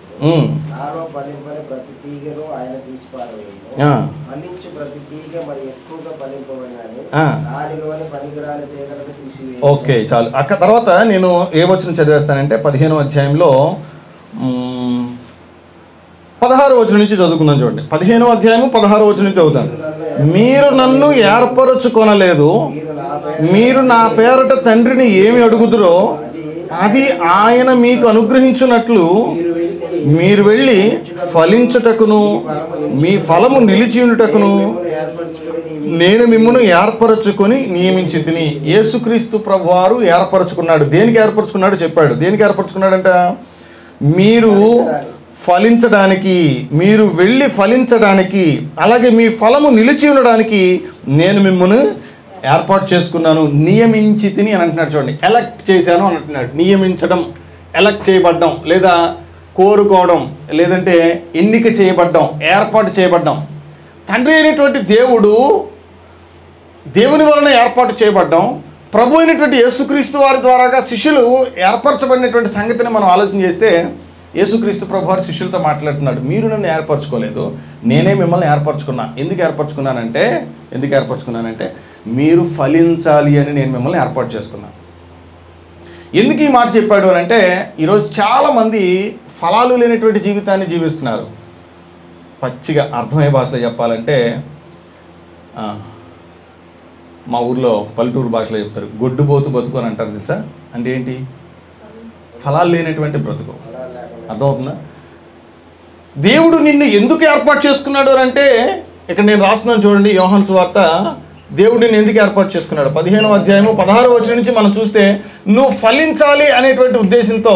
నాలో ఫలింపని ప్రతి తీగను ఆయన తీసిపారవేయును. ఫలించు ప్రతి తీగ మరి ఎక్కువగా ఫలింపబడినని దానిలోని పనికిరాని తీగలను తీసివేయు. ఓకే, చాలు. తర్వాత నేను ఏ వచనం చదివేస్తానంటే 15వ అధ్యాయంలో 16వ వచనం నుంచి చదువుకుందాం. చూడండి, 15వ అధ్యాయము 16వ వచనం నుంచి చదువుతాను. మీరు నన్ను ఏర్పరచుకొనలేదు, మీరు నా పేరట తండ్రిని ఏమి అడుగుదురో అది ఆయన మీకు అనుగ్రహించున్నట్లు మీరు వెళ్ళి ఫలించుటకును మీ ఫలము నిలిచియుటకును నేను మిమ్మును ఏర్పరచుకొని నియమించి తిని. యేసుక్రీస్తు ప్రభువారు ఏర్పరచుకున్నాడు. దేనికి ఏర్పరచుకున్నాడు చెప్పాడు. దేనికి ఏర్పరచుకున్నాడంట? మీరు ఫలించడానికి, మీరు వెళ్ళి ఫలించడానికి, అలాగే మీ ఫలము నిలిచి ఉండడానికి నేను మిమ్మల్ని ఏర్పాటు చేసుకున్నాను, నియమించి తిని అని అంటున్నాడు. చూడండి, ఎలక్ట్ చేశాను అని అంటున్నాడు. నియమించడం, ఎలక్ట్ చేయబడ్డం, లేదా కోరుకోవడం, లేదంటే ఎన్నిక చేయబడ్డం, ఏర్పాటు చేయబడ్డం. తండ్రి అయినటువంటి దేవుని వలన ఏర్పాటు చేయబడ్డం, ప్రభు అయినటువంటి యేసుక్రీస్తు వారి ద్వారాగా శిష్యులు ఏర్పరచబడినటువంటి సంగతిని మనం ఆలోచన చేస్తే, యేసుక్రీస్తు ప్రభు వారి శిష్యులతో మాట్లాడుతున్నాడు. మీరు నన్ను ఏర్పరచుకోలేదు, నేనే మిమ్మల్ని ఏర్పరచుకున్నా. ఎందుకు ఏర్పరచుకున్నానంటే మీరు ఫలించాలి అని నేను మిమ్మల్ని ఏర్పాటు చేసుకున్నాను. ఎందుకు ఈ మాట చెప్పాడు అని అంటే, ఈరోజు చాలామంది ఫలాలు లేనటువంటి జీవితాన్ని జీవిస్తున్నారు. పచ్చిగా అర్థమయ్యే భాషలో చెప్పాలంటే, మా ఊర్లో పల్లెటూరు భాషలో చెప్తారు, గొడ్డుపోతు బతుకు అని అంటారు. తెలుసా అంటే ఏంటి? ఫలాలు లేనటువంటి బ్రతుకు. అర్థమవుతుందా? దేవుడు నిన్ను ఎందుకు ఏర్పాటు చేసుకున్నాడు అని అంటే, ఇక్కడ నేను రాస్తున్నాను చూడండి, యోహాను సువార్త. దేవుడు నిన్ను ఎందుకు ఏర్పాటు చేసుకున్నాడు? 15వ అధ్యాయము 16వ వచనం నుంచి మనం చూస్తే, నువ్వు ఫలించాలి అనేటువంటి ఉద్దేశంతో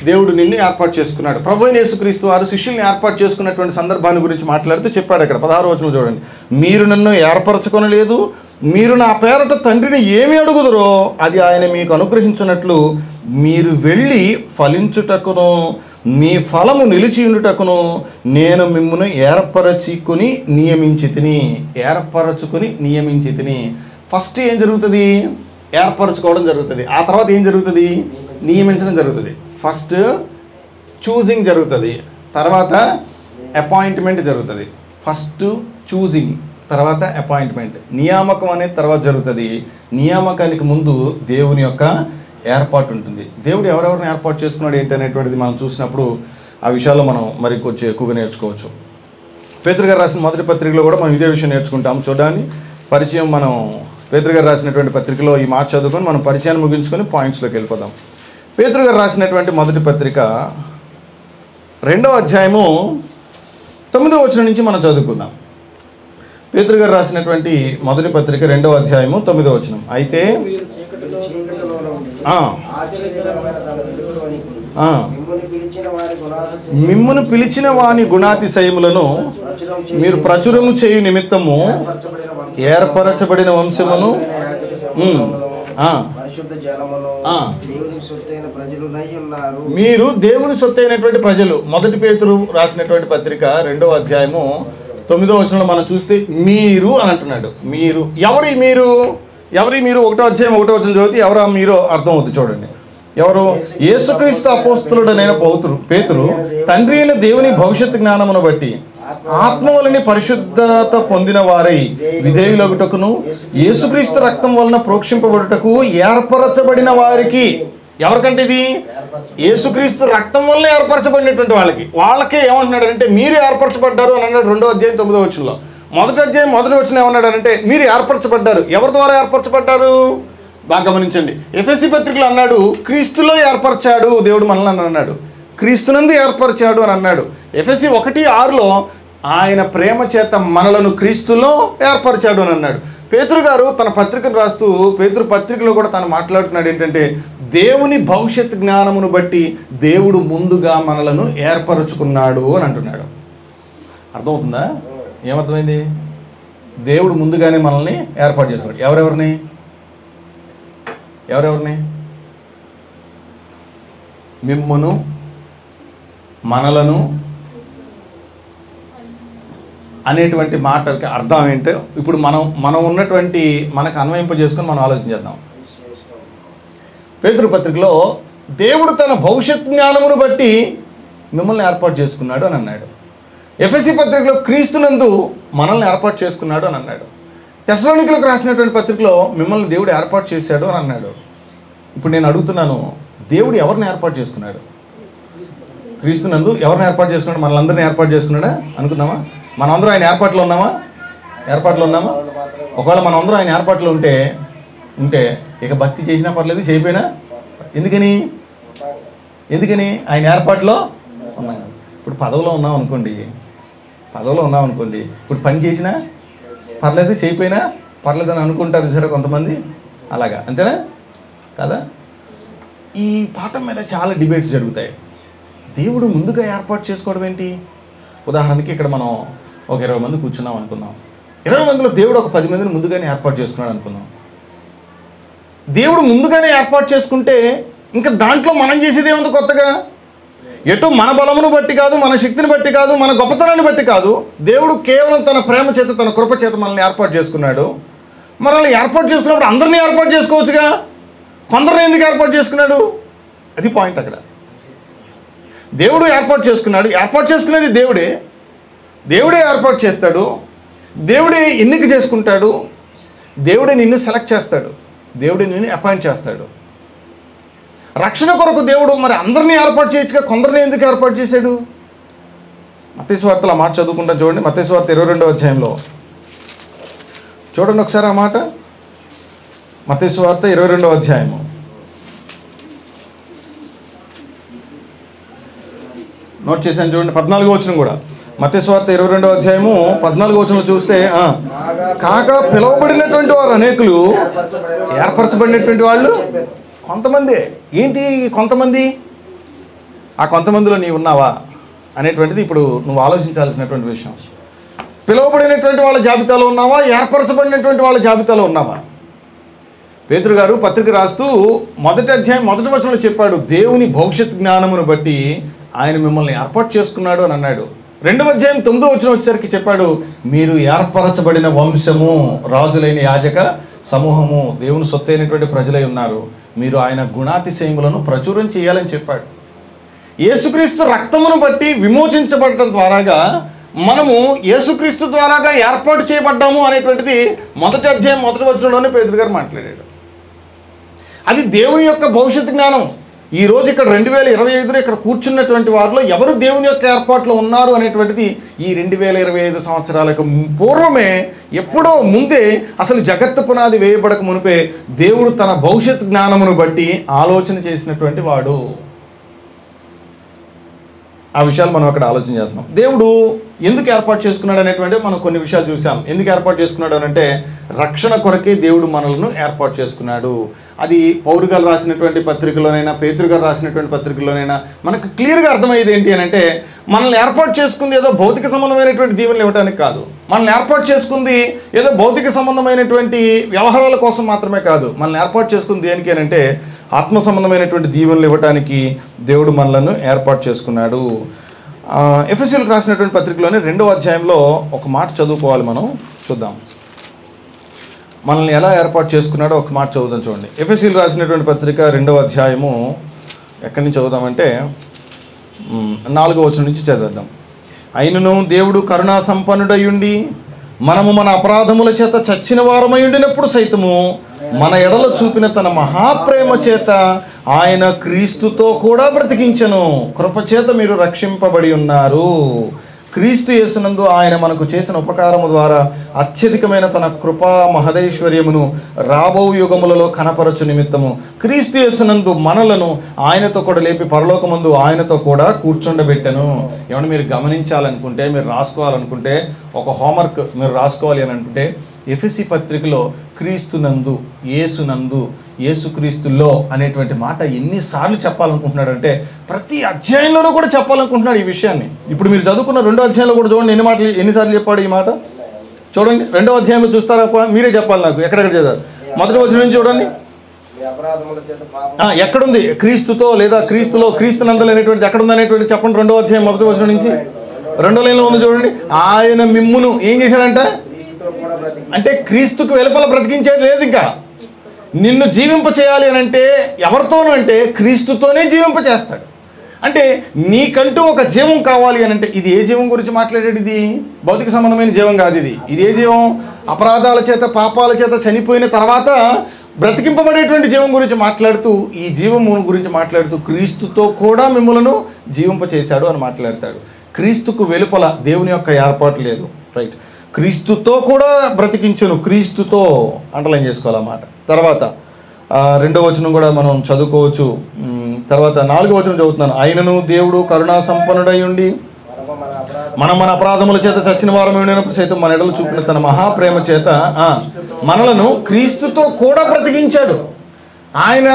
దేవుడు నిన్ను ఏర్పాటు చేసుకున్నాడు. ప్రభు అయిన యేసుక్రీస్తు వారు శిష్యుల్ని ఏర్పాటు చేసుకున్నటువంటి సందర్భాన్ని గురించి మాట్లాడుతూ చెప్పాడు. అక్కడ 16వ వచనం చూడండి, మీరు నన్ను ఏర్పరచుకొనలేదు, మీరు నా పేరట తండ్రిని ఏమి అడుగుదురో అది ఆయన మీకు అనుగ్రహించినట్లు మీరు వెళ్ళి ఫలించుటకును మీ ఫలము నిలిచియుటకును నేను మిమ్మును ఏర్పరచుకుని నియమించి తిని. ఫస్ట్ ఏం జరుగుతుంది? ఏర్పరచుకోవడం జరుగుతుంది. ఆ తర్వాత ఏం జరుగుతుంది? నియమించడం జరుగుతుంది. ఫస్ట్ చూసింగ్ జరుగుతుంది, తర్వాత అపాయింట్మెంట్ జరుగుతుంది. ఫస్ట్ చూసింగ్, తర్వాత అపాయింట్మెంట్. నియామకం అనేది తర్వాత జరుగుతుంది. నియామకానికి ముందు దేవుని యొక్క ఏర్పాటు ఉంటుంది. దేవుడు ఎవరెవరిని ఏర్పాటు చేసుకున్నాడు ఏంటి అనేటువంటిది మనం చూసినప్పుడు ఆ విషయాల్లో మనం మరి కొంచెం ఎక్కువగా నేర్చుకోవచ్చు. పేతురు గారు రాసిన మొదటి పత్రికలో కూడా మనం ఇదే విషయం నేర్చుకుంటాము. చూడండి, పరిచయం మనం పేతురు గారు రాసినటువంటి పత్రికలో ఈ మాట చదువుకొని మనం పరిచయాన్ని ముగించుకొని పాయింట్స్లోకి వెళ్ళిపోదాం. పేతురు గారు రాసినటువంటి మొదటి పత్రిక 2వ అధ్యాయము 9వ వచనం నుంచి మనం చదువుకుందాం. పేతురు గారు రాసినటువంటి మొదటి పత్రిక 2వ అధ్యాయము 9వ వచనం. అయితే మిమ్మును పిలిచిన వాని గుణాతిశయములను మీరు ప్రచురము చేయు నిమిత్తము ఏర్పరచబడిన వంశమును మీరు దేవుని సొత్తైనటువంటి ప్రజలు. మొదటి పేతురు రాసినటువంటి పత్రిక 2వ అధ్యాయము 9వ వచనంలో మనం చూస్తే మీరు అని అంటున్నాడు. మీరు ఎవరి మీరు? 1వ అధ్యాయం 1వ వచనం చదివితే ఎవరా మీరు అర్థం అవుతుంది. చూడండి, ఎవరు? యేసుక్రీస్తు అపోస్తలుడనైన పేతురు తండ్రి అయిన దేవుని భవిష్యత్తు జ్ఞానమును బట్టి ఆత్మ వలన పరిశుద్ధత పొందిన వారై విధేయులగుటకును యేసుక్రీస్తు రక్తం వలన ప్రోక్షింపబడుటకు ఏర్పరచబడిన వారికి. ఎవరికంటే ఇది? యేసుక్రీస్తు రక్తం వల్ల ఏర్పరచబడినటువంటి వాళ్ళకే ఏమంటున్నాడు అంటే మీరు ఏర్పరచబడ్డారు అని అన్నాడు 2వ అధ్యాయం 9వ వచనంలో. మొదటి అధ్యాయం 1వ వచనం ఏమన్నాడు అంటే మీరు ఏర్పరచబడ్డారు. ఎవరి ద్వారా ఏర్పరచబడ్డారు? బాగా గమనించండి. ఎఫెసీ పత్రికలో అన్నాడు క్రీస్తులో ఏర్పరచాడు దేవుడు మనల్ని అని అన్నాడు. క్రీస్తునందు ఏర్పరచాడు అని అన్నాడు. ఎఫెసీ 1:6లో ఆయన ప్రేమ చేత మనలను క్రీస్తులో ఏర్పరచాడు అని అన్నాడు. పేతురు గారు తన పత్రికను రాస్తూ పేతురు పత్రికలో కూడా తను మాట్లాడుతున్నాడు ఏంటంటే దేవుని భవిష్యత్ జ్ఞానమును బట్టి దేవుడు ముందుగా మనలను ఏర్పరచుకున్నాడు అని అంటున్నాడు. అర్థమవుతుందా? ఏమర్థమైంది? దేవుడు ముందుగానే మనల్ని ఏర్పాటు చేసుకున్నాడు. ఎవరెవరిని? మిమ్మును, మనలను అనేటువంటి మాటలకి అర్థం ఏంటో ఇప్పుడు మనం ఉన్నటువంటి మనకు అన్వయింపజేసుకొని మనం ఆలోచన చేద్దాం. పేతురు పత్రికలో దేవుడు తన భవిష్యత్ జ్ఞానమును బట్టి మిమ్మల్ని ఏర్పాటు చేసుకున్నాడు అని అన్నాడు. ఎఫెసీ పత్రికలో క్రీస్తునందు మనల్ని ఏర్పాటు చేసుకున్నాడు అని అన్నాడు. తెస్సలోనికీయులకు రాసినటువంటి పత్రికలో మిమ్మల్ని దేవుడు ఏర్పాటు చేశాడు అని అన్నాడు. ఇప్పుడు నేను అడుగుతున్నాను, దేవుడు ఎవరిని ఏర్పాటు చేసుకున్నాడు? క్రీస్తునందు ఎవరిని ఏర్పాటు చేసుకున్నాడు? మనల్ని ఏర్పాటు చేసుకున్నాడా అనుకుందామా? మనందరూ ఆయన ఏర్పాట్లో ఉన్నామా? ఒకవేళ మనందరూ ఆయన ఏర్పాట్లో ఉంటే ఇక భక్తి చేసినా పర్లేదు, చేయకపోయినా ఎందుకని ఆయన ఏర్పాట్లో ఉన్నాం. ఇప్పుడు పదవిలో ఉన్నాం అనుకోండి, ఇప్పుడు పని చేసినా పర్లేదు, చేయకపోయినా పర్లేదు అని అనుకుంటారు సరే కొంతమంది, అలాగా అంతేనా కదా? ఈ పాఠం మీద చాలా డిబేట్స్ జరుగుతాయి. దేవుడు ముందుగా ఏర్పాటు చేసుకోవడం ఏంటి? ఉదాహరణకి ఇక్కడ మనం ఒక 20 మంది కూర్చున్నాం అనుకుందాం. 20 మందిలో దేవుడు ఒక 10 మందిని ముందుగానే ఏర్పాటు చేసుకున్నాడు అనుకుందాం. దేవుడు ముందుగానే ఏర్పాటు చేసుకుంటే ఇంకా దాంట్లో మనం చేసేది ఏముంది కొత్తగా? ఎటు మన బలమును బట్టి కాదు, మన శక్తిని బట్టి కాదు, మన గొప్పతనాన్ని బట్టి కాదు, దేవుడు కేవలం తన ప్రేమ చేత, తన కృప చేత మనల్ని ఏర్పాటు చేసుకున్నాడు. మనల్ని ఏర్పాటు చేసుకున్నప్పుడు అందరినీ ఏర్పాటు చేసుకోవచ్చుగా, కొందరిని ఎందుకు ఏర్పాటు చేసుకున్నాడు? అది పాయింట్ అక్కడ. దేవుడు ఏర్పాటు చేసుకున్నాడు, ఏర్పాటు చేసుకునేది దేవుడే ఏర్పాటు చేస్తాడు, దేవుడే ఎన్నిక చేసుకుంటాడు, దేవుడే నిన్ను సెలెక్ట్ చేస్తాడు, దేవుడే నిన్ను అపాయింట్ చేస్తాడు. రక్షణ కొరకు దేవుడు మరి అందరినీ ఏర్పాటు చేయొచ్చుగా, కొందరిని ఎందుకు ఏర్పాటు చేశాడు? మత్తయి సువార్తలో మాట చదువుకుంటాం చూడండి. మత్తయి సువార్త 22వ అధ్యాయంలో చూడండి ఒకసారి ఆ మాట. మత్తయి సువార్త 22వ అధ్యాయము నోట్ చేశాను చూడండి. 14వ వచనం కూడా. మత్తయి సువార్త 22వ అధ్యాయము 14వ వచనం చూస్తే, కాగా పిలువబడినటువంటి వారు అనేకులు, ఏర్పరచబడినటువంటి వాళ్ళు కొంతమంది. ఏంటి కొంతమంది? ఆ కొంతమందిలో నీవు ఉన్నావా అనేటువంటిది ఇప్పుడు నువ్వు ఆలోచించాల్సినటువంటి విషయం. పిలువబడినటువంటి వాళ్ళ జాబితాలో ఉన్నావా? ఏర్పరచబడినటువంటి వాళ్ళ జాబితాలో ఉన్నావా? పేతురు గారు పత్రిక రాస్తూ 1వ అధ్యాయం 1వ వచనంలో చెప్పాడు, దేవుని భవిష్యత్ జ్ఞానమును బట్టి ఆయన మిమ్మల్ని ఏర్పాటు చేసుకున్నాడు అని అన్నాడు. 2వ అధ్యాయం 9వ వచనం వచ్చేసరికి చెప్పాడు, మీరు ఏర్పరచబడిన వంశము, రాజులైన యాజక సమూహము, దేవుని సొత్తైనటువంటి ప్రజలై ఉన్నారు, మీరు ఆయన గుణాతిశయములను ప్రచురం చేయాలని చెప్పాడు. యేసుక్రీస్తు రక్తమును బట్టి విమోచించబడటం ద్వారాగా మనము యేసుక్రీస్తు ద్వారాగా ఏర్పాటు చేయబడ్డాము అనేటువంటిది 1వ అధ్యాయం 1వ వచనంలోనే పేతురు గారు మాట్లాడాడు. అది దేవుని యొక్క భవిష్యత్ జ్ఞానం. ఈరోజు ఇక్కడ 2025లో ఇక్కడ కూర్చున్నటువంటి వారిలో ఎవరు దేవుని యొక్క ఏర్పాట్లో ఉన్నారు అనేటువంటిది ఈ 2025 సంవత్సరాలకు పూర్వమే, ఎప్పుడో ముందే, అసలు జగత్తు పునాది వేయబడక మునిపే దేవుడు తన భవిష్యత్ జ్ఞానమును బట్టి ఆలోచన చేసినటువంటి వాడు. ఆ విషయాలు మనం అక్కడ ఆలోచన చేస్తున్నాం. దేవుడు ఎందుకు ఏర్పాటు చేసుకున్నాడు అనేటువంటి మనం కొన్ని విషయాలు చూసాం. ఎందుకు ఏర్పాటు చేసుకున్నాడు అంటే రక్షణ కొరకే దేవుడు మనలను ఏర్పాటు చేసుకున్నాడు. అది పౌలు గారు రాసినటువంటి పత్రికలోనైనా, పేతురు గారు రాసినటువంటి పత్రికలోనైనా మనకు క్లియర్గా అర్థమయ్యేది ఏంటి అని అంటే, మనల్ని ఏర్పాటు చేసుకుంది ఏదో భౌతిక సంబంధమైనటువంటి దీవెనలు ఇవ్వడానికి కాదు. మనల్ని ఏర్పాటు చేసుకుంది ఏదో భౌతిక సంబంధమైనటువంటి వ్యవహారాల కోసం మాత్రమే కాదు. మనల్ని ఏర్పాటు చేసుకుంది దేనికి అని అంటే ఆత్మ సంబంధమైనటువంటి దీవెనలు ఇవ్వడానికి దేవుడు మనలను ఏర్పాటు చేసుకున్నాడు. ఎఫెసీయులకు రాసినటువంటి పత్రికలోని 2వ అధ్యాయంలో ఒక మాట చదువుకోవాలి, మనం చూద్దాం. మనల్ని ఎలా ఏర్పాటు చేసుకున్నాడో ఒక మాట చదువుదాం చూడండి. ఎఫెసీయులు రాసినటువంటి పత్రిక 2వ అధ్యాయము ఎక్కడి నుంచి చదువుదామంటే 4వ వచనం నుంచి చదివేద్దాం. అయినను దేవుడు కరుణా సంపన్నుడయుండి మనము మన అపరాధముల చేత చచ్చిన వారమై ఉండినప్పుడు సైతము మన ఎడల చూపిన తన మహాప్రేమ చేత ఆయన క్రీస్తుతో కూడా బ్రతికించెను. కృపచేత మీరు రక్షింపబడి ఉన్నారు. క్రీస్తు యేసునందు ఆయన మనకు చేసిన ఉపకారము ద్వారా అత్యధికమైన తన కృపా మహదైశ్వర్యమును రాబో యుగములలో కనపరచు నిమిత్తము క్రీస్తు యేసునందు మనలను ఆయనతో కూడా లేపి పరలోకమందు ఆయనతో కూడా కూర్చుండబెట్టెను. ఏమన్నా మీరు గమనించాలనుకుంటే, మీరు రాసుకోవాలనుకుంటే, ఒక హోంవర్క్ మీరు రాసుకోవాలి అని అనుకుంటే, ఎఫెసీ పత్రికలో క్రీస్తునందు, యేసునందు, యేసుక్రీస్తులో అనేటువంటి మాట ఎన్నిసార్లు చెప్పాలనుకుంటున్నాడు అంటే ప్రతి అధ్యాయంలోనూ కూడా చెప్పాలనుకుంటున్నాడు ఈ విషయాన్ని. ఇప్పుడు మీరు చదువుకున్న 2వ అధ్యాయంలో కూడా చూడండి ఎన్నిసార్లు చెప్పాడు ఈ మాట. చూడండి 2వ అధ్యాయంలో చూస్తారా? మీరే చెప్పాలి నాకు, ఎక్కడెక్కడ చదివారు. 1వ వచనం నుంచి చూడండి, ఎక్కడుంది క్రీస్తుతో లేదా క్రీస్తులో, క్రీస్తునందు అనేటువంటిది ఎక్కడుంది అనేటువంటి చెప్పండి. 2వ అధ్యాయం 1వ వచనం నుంచి 2వ లైన్లో ఉంది చూడండి. ఆయన మిమ్మును ఏం చేశాడంట అంటే క్రీస్తుకు వెలుపల బ్రతికించేది లేదు. ఇంకా నిన్ను జీవింప చేయాలి అని అంటే ఎవరితోనూ అంటే క్రీస్తుతోనే జీవింప చేస్తాడు. అంటే నీకంటూ ఒక జీవం కావాలి అని అంటే ఇది ఏ జీవం గురించి మాట్లాడాడు? ఇది భౌతిక సంబంధమైన జీవం కాదు. ఇది ఏ జీవం? అపరాధాల చేత పాపాల చేత చనిపోయిన తర్వాత బ్రతికింపబడేటువంటి జీవం గురించి మాట్లాడుతూ, ఈ జీవము గురించి మాట్లాడుతూ క్రీస్తుతో కూడా మిమ్మలను జీవింప చేశాడు అని మాట్లాడతాడు. క్రీస్తుకు వెలుపల దేవుని యొక్క ఏర్పాటు లేదు. రైట్, క్రీస్తుతో కూడా బ్రతికించును, క్రీస్తుతో అండర్లైన్ చేసుకోవాలన్నమాట. తర్వాత 2వ వచనం కూడా మనం చదువుకోవచ్చు. తర్వాత 4వ వచనం చదువుతున్నాను. ఆయనను దేవుడు కరుణా సంపన్నుడై ఉండి మన అపరాధముల చేత చచ్చిన వారమైనప్పుడు సైతం మన ఎడలు చూపిన తన మహాప్రేమ చేత మనలను క్రీస్తుతో కూడా బ్రతికించాడు. ఆయన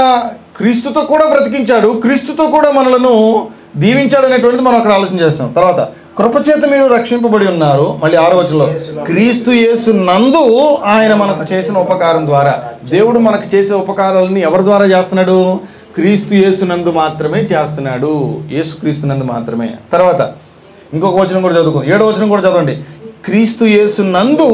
క్రీస్తుతో కూడా బ్రతికించాడు, క్రీస్తుతో కూడా మనలను దీవించాడు అనేటువంటిది మనం అక్కడ ఆలోచన చేస్తున్నాం. తర్వాత కృపచేత మీరు రక్షింపబడి ఉన్నారు. మళ్ళీ 6వ వచనంలో క్రీస్తు యేసు నందు ఆయన మనకు చేసిన ఉపకారం ద్వారా, దేవుడు మనకు చేసే ఉపకారాలని ఎవరి ద్వారా చేస్తున్నాడు? క్రీస్తు యేసు నందు మాత్రమే చేస్తున్నాడు, యేసు క్రీస్తు నందు మాత్రమే. తర్వాత ఇంకొక వచనం కూడా చదువుకో, 7వ వచనం కూడా చదవండి. క్రీస్తు యేసు నందు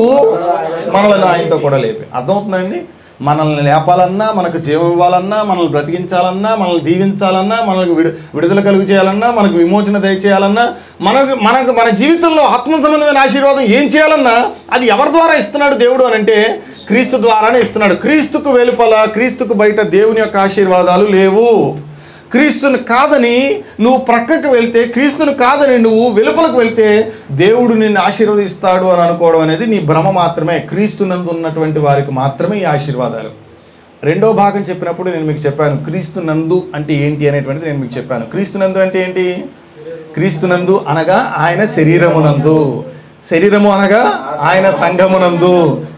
మనల్ని ఆయనతో కూడా లేపి. అర్థమవుతుందండి? మనల్ని లేపాలన్నా, మనకు జీవం ఇవ్వాలన్నా, మనల్ని బ్రతికించాలన్నా, మనల్ని దీవించాలన్నా, మనకు విడుదల కలుగు చేయాలన్నా, మనకు విమోచన దయచేయాలన్నా, మన జీవితంలో ఆత్మ సంబంధమైన ఆశీర్వాదం ఏం చేయాలన్నా అది ఎవరి ద్వారా ఇస్తున్నాడు దేవుడు అని అంటే క్రీస్తు ద్వారానే ఇస్తున్నాడు. క్రీస్తుకు వెలుపల, క్రీస్తుకు బయట దేవుని యొక్క ఆశీర్వాదాలు లేవు. క్రీస్తుని కాదని నువ్వు ప్రక్కకు వెళ్తే, క్రీస్తుని కాదని నువ్వు వెలుపలకు వెళ్తే దేవుడు నిన్ను ఆశీర్వదిస్తాడు అని అనుకోవడం అనేది నీ భ్రమ మాత్రమే. క్రీస్తునందు ఉన్నటువంటి వారికి మాత్రమే ఈ ఆశీర్వాదాలు. 2వ భాగం చెప్పినప్పుడు నేను మీకు చెప్పాను క్రీస్తునందు అంటే ఏంటి అనేటువంటిది నేను మీకు చెప్పాను. క్రీస్తునందు అంటే ఏంటి? క్రీస్తునందు అనగా ఆయన శరీరమునందు, శరీరము అనగా ఆయన సంఘమునందు,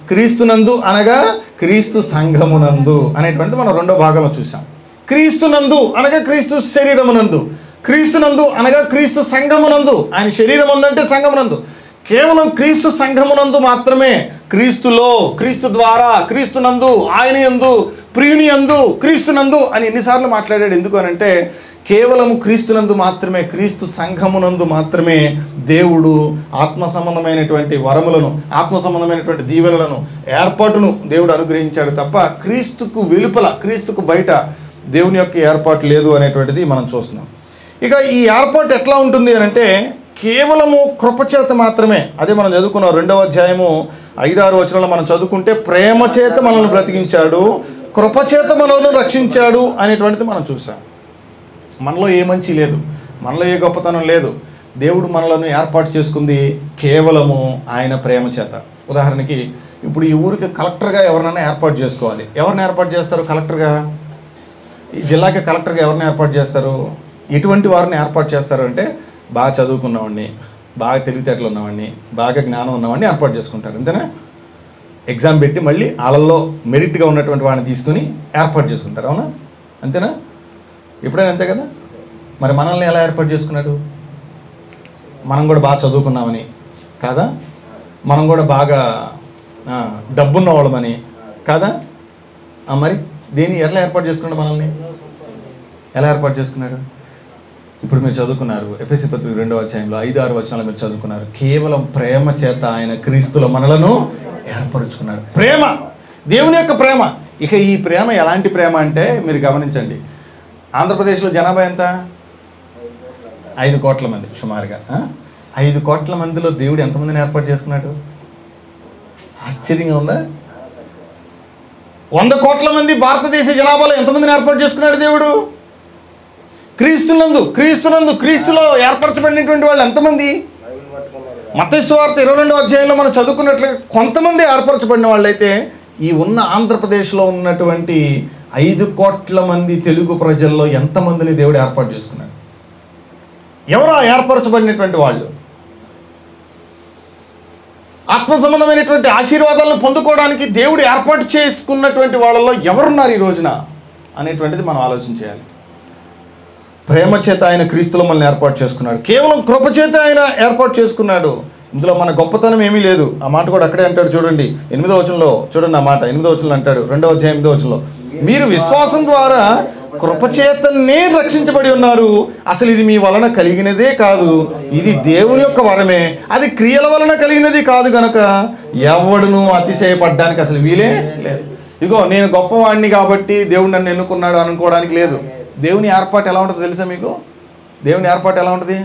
క్రీస్తునందు అనగా క్రీస్తు సంఘమునందు అనేటువంటిది మనం 2వ భాగంలో చూసాం. క్రీస్తునందు అనగా క్రీస్తు శరీరమునందు, క్రీస్తునందు అనగా క్రీస్తు సంఘమునందు. ఆయన శరీరముందు అంటే సంఘమునందు. కేవలం క్రీస్తు సంఘమునందు మాత్రమే, క్రీస్తులో, క్రీస్తు ద్వారా, క్రీస్తునందు, ఆయన యందు, ప్రియుని యందు, క్రీస్తునందు అని ఎన్నిసార్లు మాట్లాడాడు? ఎందుకు అని అంటే కేవలము క్రీస్తునందు మాత్రమే, క్రీస్తు సంఘమునందు మాత్రమే దేవుడు ఆత్మ సంబంధమైనటువంటి వరములను, ఆత్మ సంబంధమైనటువంటి దీవెనలను, ఏర్పాటును దేవుడు అనుగ్రహించాడు తప్ప క్రీస్తుకు వెలుపల, క్రీస్తుకు బయట దేవుని యొక్క ఏర్పాటు లేదు అనేటువంటిది మనం చూస్తున్నాం. ఇక ఈ ఏర్పాటు ఎట్లా ఉంటుంది అని అంటే కేవలము కృపచేత మాత్రమే. అదే మనం చదువుకున్నాం 2వ అధ్యాయము 5-6 వచనాల్లో మనం చదువుకుంటే ప్రేమ చేత మనల్ని బ్రతికించాడు, కృపచేత మనల్ని రక్షించాడు అనేటువంటిది మనం చూసాం. మనలో ఏ మంచి లేదు, మనలో ఏ గొప్పతనం లేదు. దేవుడు మనలను ఏర్పాటు చేసుకుంది కేవలము ఆయన ప్రేమ చేత. ఉదాహరణకి ఇప్పుడు ఈ ఊరికి కలెక్టర్గా ఎవరినైనా ఏర్పాటు చేసుకోవాలి. ఎవరిని ఏర్పాటు చేస్తారు కలెక్టర్గా? ఈ జిల్లాకి కలెక్టర్గా ఎవరిని ఏర్పాటు చేస్తారు? ఎటువంటి వారిని ఏర్పాటు చేస్తారు అంటే బాగా చదువుకున్నవాడిని, బాగా తెలివితేటలు ఉన్నవాడిని, బాగా జ్ఞానం ఉన్నవాడిని ఏర్పాటు చేసుకుంటారు. అంతేనా? ఎగ్జామ్ పెట్టి మళ్ళీ వాళ్ళల్లో మెరిట్గా ఉన్నటువంటి వాడిని తీసుకుని ఏర్పాటు చేసుకుంటారు. అవునా? అంతేనా? ఎప్పుడైనా అంతే కదా. మరి మనల్ని ఎలా ఏర్పాటు చేసుకున్నాడు? మనం కూడా బాగా చదువుకున్నామని కాదా? మనం కూడా బాగా డబ్బున్న వాళ్ళమని కాదా? మరి దేన్ని ఎలా ఏర్పాటు చేసుకున్నాడు? మనల్ని ఎలా ఏర్పాటు చేసుకున్నాడు? ఇప్పుడు మీరు చదువుకున్నారు ఎఫెసీ పత్రిక 2వ అధ్యాయంలో 5-6 వచనాలు మీరు చదువుకున్నారు. కేవలం ప్రేమ చేత ఆయన క్రీస్తులో మనలను ఏర్పరుచుకున్నాడు. ప్రేమ, దేవుని యొక్క ప్రేమ. ఇక ఈ ప్రేమ ఎలాంటి ప్రేమ అంటే మీరు గమనించండి. ఆంధ్రప్రదేశ్లో జనాభా ఎంత? 5 కోట్ల మంది సుమారుగా. 5 కోట్ల మందిలో దేవుడు ఎంతమందిని ఏర్పాటు చేసుకున్నాడు? ఆశ్చర్యంగా ఉందా? 100 కోట్ల మంది భారతదేశ జనాభాలో ఎంతమందిని ఏర్పాటు చేసుకున్నాడు దేవుడు? క్రీస్తులో ఏర్పరచబడినటువంటి వాళ్ళు ఎంతమంది? మత్తయి సువార్త 22వ అధ్యాయంలో మనం చదువుకున్నట్లుగా కొంతమంది ఏర్పరచబడిన వాళ్ళైతే ఈ ఉన్న ఆంధ్రప్రదేశ్లో ఉన్నటువంటి 5 కోట్ల మంది తెలుగు ప్రజల్లో ఎంతమందిని దేవుడు ఏర్పాటు చేసుకున్నాడు? ఎవరు ఏర్పరచబడినటువంటి వాళ్ళు? ఆత్మ సంబంధమైనటువంటి ఆశీర్వాదాలను పొందుకోవడానికి దేవుడు ఏర్పాటు చేసుకున్నటువంటి వాళ్ళలో ఎవరున్నారు ఈ రోజున అనేటువంటిది మనం ఆలోచన చేయాలి. ప్రేమ చేత ఆయన క్రీస్తులో మనల్ని ఏర్పాటు చేసుకున్నాడు. కేవలం కృప చేత ఆయన ఏర్పాటు చేసుకున్నాడు. ఇందులో మన గొప్పతనం ఏమీ లేదు. ఆ మాట కూడా అక్కడే అంటాడు చూడండి 8వ వచనంలో. చూడండి ఆ మాట 8వ వచనంలో అంటాడు, 2వ అధ్యాయం 8వ వచనంలో, మీరు విశ్వాసం ద్వారా కృపచేతనే రక్షించబడి ఉన్నారు. అసలు ఇది మీ వలన కలిగినదే కాదు, ఇది దేవుని యొక్క వరమే, అది క్రియల వలన కలిగినది కాదు గనక ఎవడును అతిశయపడ్డానికి అసలు వీలే లేదు. ఇగో నేను గొప్పవాడిని కాబట్టి దేవుడు నన్ను ఎన్నుకున్నాడు అనుకోవడానికి లేదు. దేవుని ఏర్పాటు ఎలా ఉంటుందో తెలుసా మీకు? దేవుని ఏర్పాటు ఎలా ఉంటుంది?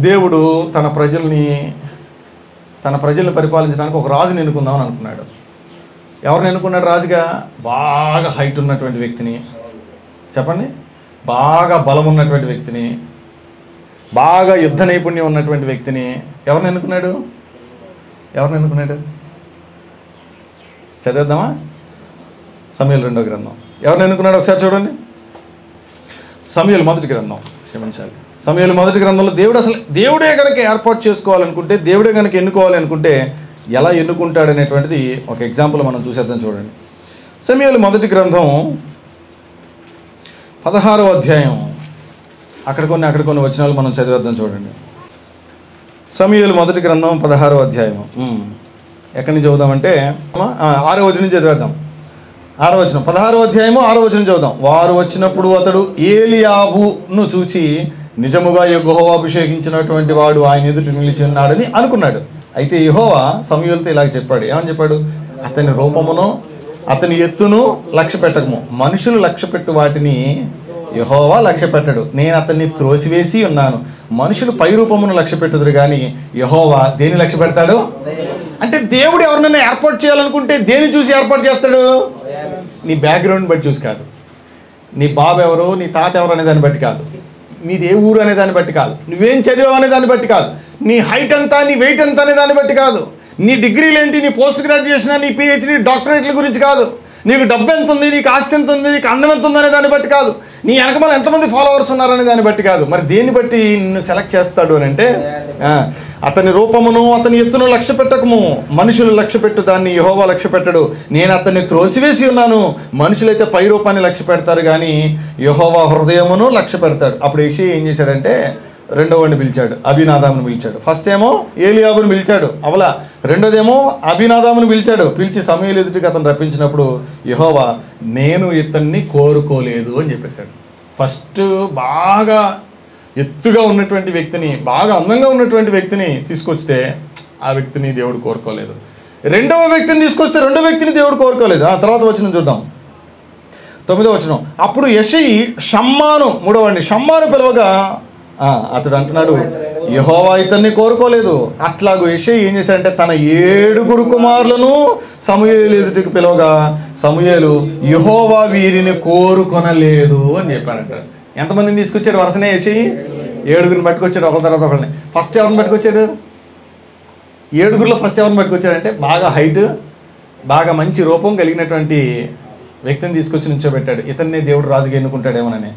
దేవుడు తన ప్రజల్ని పరిపాలించడానికి ఒక రాజుని ఎన్నుకుందామని అనుకున్నాడు. ఎవరిని ఎన్నుకున్నాడు రాజుగా? బాగా హైట్ ఉన్నటువంటి వ్యక్తిని, చెప్పండి, బాగా బలం ఉన్నటువంటి వ్యక్తిని, బాగా యుద్ధ నైపుణ్యం ఉన్నటువంటి వ్యక్తిని ఎవరిని ఎన్నుకున్నాడు? చదివేద్దామా? సమూయేలు 2వ గ్రంథం. ఎవరిని ఎన్నుకున్నాడు ఒకసారి చూడండి. సమూయేలు 1వ గ్రంథం, క్షమించాలి, సమూయేలు 1వ గ్రంథంలో దేవుడే కనుక ఏర్పాటు చేసుకోవాలనుకుంటే, దేవుడే కనుక ఎన్నుకోవాలి అనుకుంటే ఎలా ఎన్నుకుంటాడు అనేటువంటిది ఒక ఎగ్జాంపుల్ మనం చూసేద్దాం. చూడండి, సమూయేలు 1వ గ్రంథం 16వ అధ్యాయం, అక్కడ కొన్ని వచనాలు మనం చదివేద్దాం. చూడండి, సమూయేలు 1వ గ్రంథం 16వ అధ్యాయం. ఎక్కడి నుంచి చదువుదామంటే 6వ వచనం నుంచి చదివేద్దాం. 6వ వచనం, 16వ అధ్యాయము 6వ వచనం చదువుదాం. వారు వచ్చినప్పుడు అతడు ఏలియాబును చూచి నిజముగా యెహోవా అభిషేకించినటువంటి వాడు ఆయన ఎదుట నిలిచి ఉన్నాడని అనుకున్నాడు. అయితే యెహోవా సమూయేలుతో ఇలాగ చెప్పాడు. ఏమని చెప్పాడు? అతని రూపమును అతని ఎత్తును లక్ష్య పెట్టకము. మనుషులు లక్ష్య పెట్టు వాటిని యెహోవా లక్ష్య పెట్టడు. నేను అతన్ని త్రోసివేసి ఉన్నాను. మనుషులు పై రూపమును లక్ష్య పెట్టుదురు కానీ యెహోవా దేని లక్ష్య పెడతాడు? అంటే దేవుడు ఎవరినైనా ఏర్పాటు చేయాలనుకుంటే దేని చూసి ఏర్పాటు చేస్తాడు? నీ బ్యాక్గ్రౌండ్ బట్టి చూసి కాదు, నీ బాబు ఎవరు, నీ తాత ఎవరు అనే దాన్ని బట్టి కాదు, మీది ఏ ఊరు అనే దాన్ని బట్టి కాదు, నువ్వేం చదివావు అనే దాన్ని బట్టి కాదు, నీ హైట్ ఎంత, నీ వెయిట్ ఎంత అనే దాన్ని బట్టి కాదు, నీ డిగ్రీలు ఏంటి, నీ పోస్ట్ గ్రాడ్యుయేషన్, నీ పిహెచ్డి, డాక్టరేట్ల గురించి కాదు, నీకు డబ్బు ఎంత ఉంది, నీకు ఆస్తి ఎంత ఉంది, నీకు అందం ఎంత ఉంది అనే దాన్ని బట్టి కాదు, నీ వెనకమాల ఎంతమంది ఫాలోవర్స్ ఉన్నారనే దాన్ని బట్టి కాదు. మరి దేన్ని బట్టి నిన్ను సెలెక్ట్ చేస్తాడు అని అంటే, అతని రూపమును అతని ఎత్తును లక్ష్య పెట్టకము. మనుషులు లక్ష్య పెట్టు దాన్ని యెహోవా లక్ష్య పెట్టడు. నేను అతన్ని త్రోసివేసి ఉన్నాను. మనుషులైతే పై రూపాన్ని లక్ష్య పెడతారు కానీ యెహోవా హృదయమును లక్ష్య పెడతాడు. అప్పుడు యెషయా ఏం చేశాడంటే రెండోవాడిని పిలిచాడు, అబీనాదామును పిలిచాడు. ఫస్ట్ ఏమో ఏలియాబును పిలిచాడు, అవలా. రెండోదేమో అబీనాదామును పిలిచాడు. పిలిచి సమూయేలు ఎదుటికి అతను రప్పించినప్పుడు యెహోవా నేను ఇతన్ని కోరుకోలేదు అని చెప్పేశాడు. ఫస్ట్ బాగా ఎత్తుగా ఉన్నటువంటి వ్యక్తిని, బాగా అందంగా ఉన్నటువంటి వ్యక్తిని తీసుకొస్తే ఆ వ్యక్తిని దేవుడు కోరుకోలేదు. రెండవ వ్యక్తిని తీసుకొస్తే రెండో వ్యక్తిని దేవుడు కోరుకోలేదు. ఆ తర్వాత వచనం చూద్దాం, 9వ వచనం. అప్పుడు యెషయి షమ్మాను, మూడోవాడిని షమ్మాను పిలవగా అతడు అంటున్నాడు యెహోవా ఇతన్ని కోరుకోలేదు. అట్లాగూ యెషయి ఏం చేశాడంటే తన 7 కుమారులను సమూయేలు ఎదుటికి పిలవగా సమూయేలు యెహోవా వీరిని కోరుకొనలేదు అని చెప్పారంట. ఎంతమందిని తీసుకొచ్చాడు వరుసనే యెషయి? 7 పట్టుకొచ్చాడు, ఒకరి తర్వాత ఒకరిని. ఫస్ట్ ఎవరిని పట్టుకొచ్చాడు? 7లో ఫస్ట్ ఎవరిని పట్టుకొచ్చాడంటే బాగా హైట్, బాగా మంచి రూపం కలిగినటువంటి వ్యక్తిని తీసుకొచ్చి నుంచోబెట్టాడు. ఇతన్నే దేవుడు రాజుగా ఎన్నుకుంటాడేమోనని.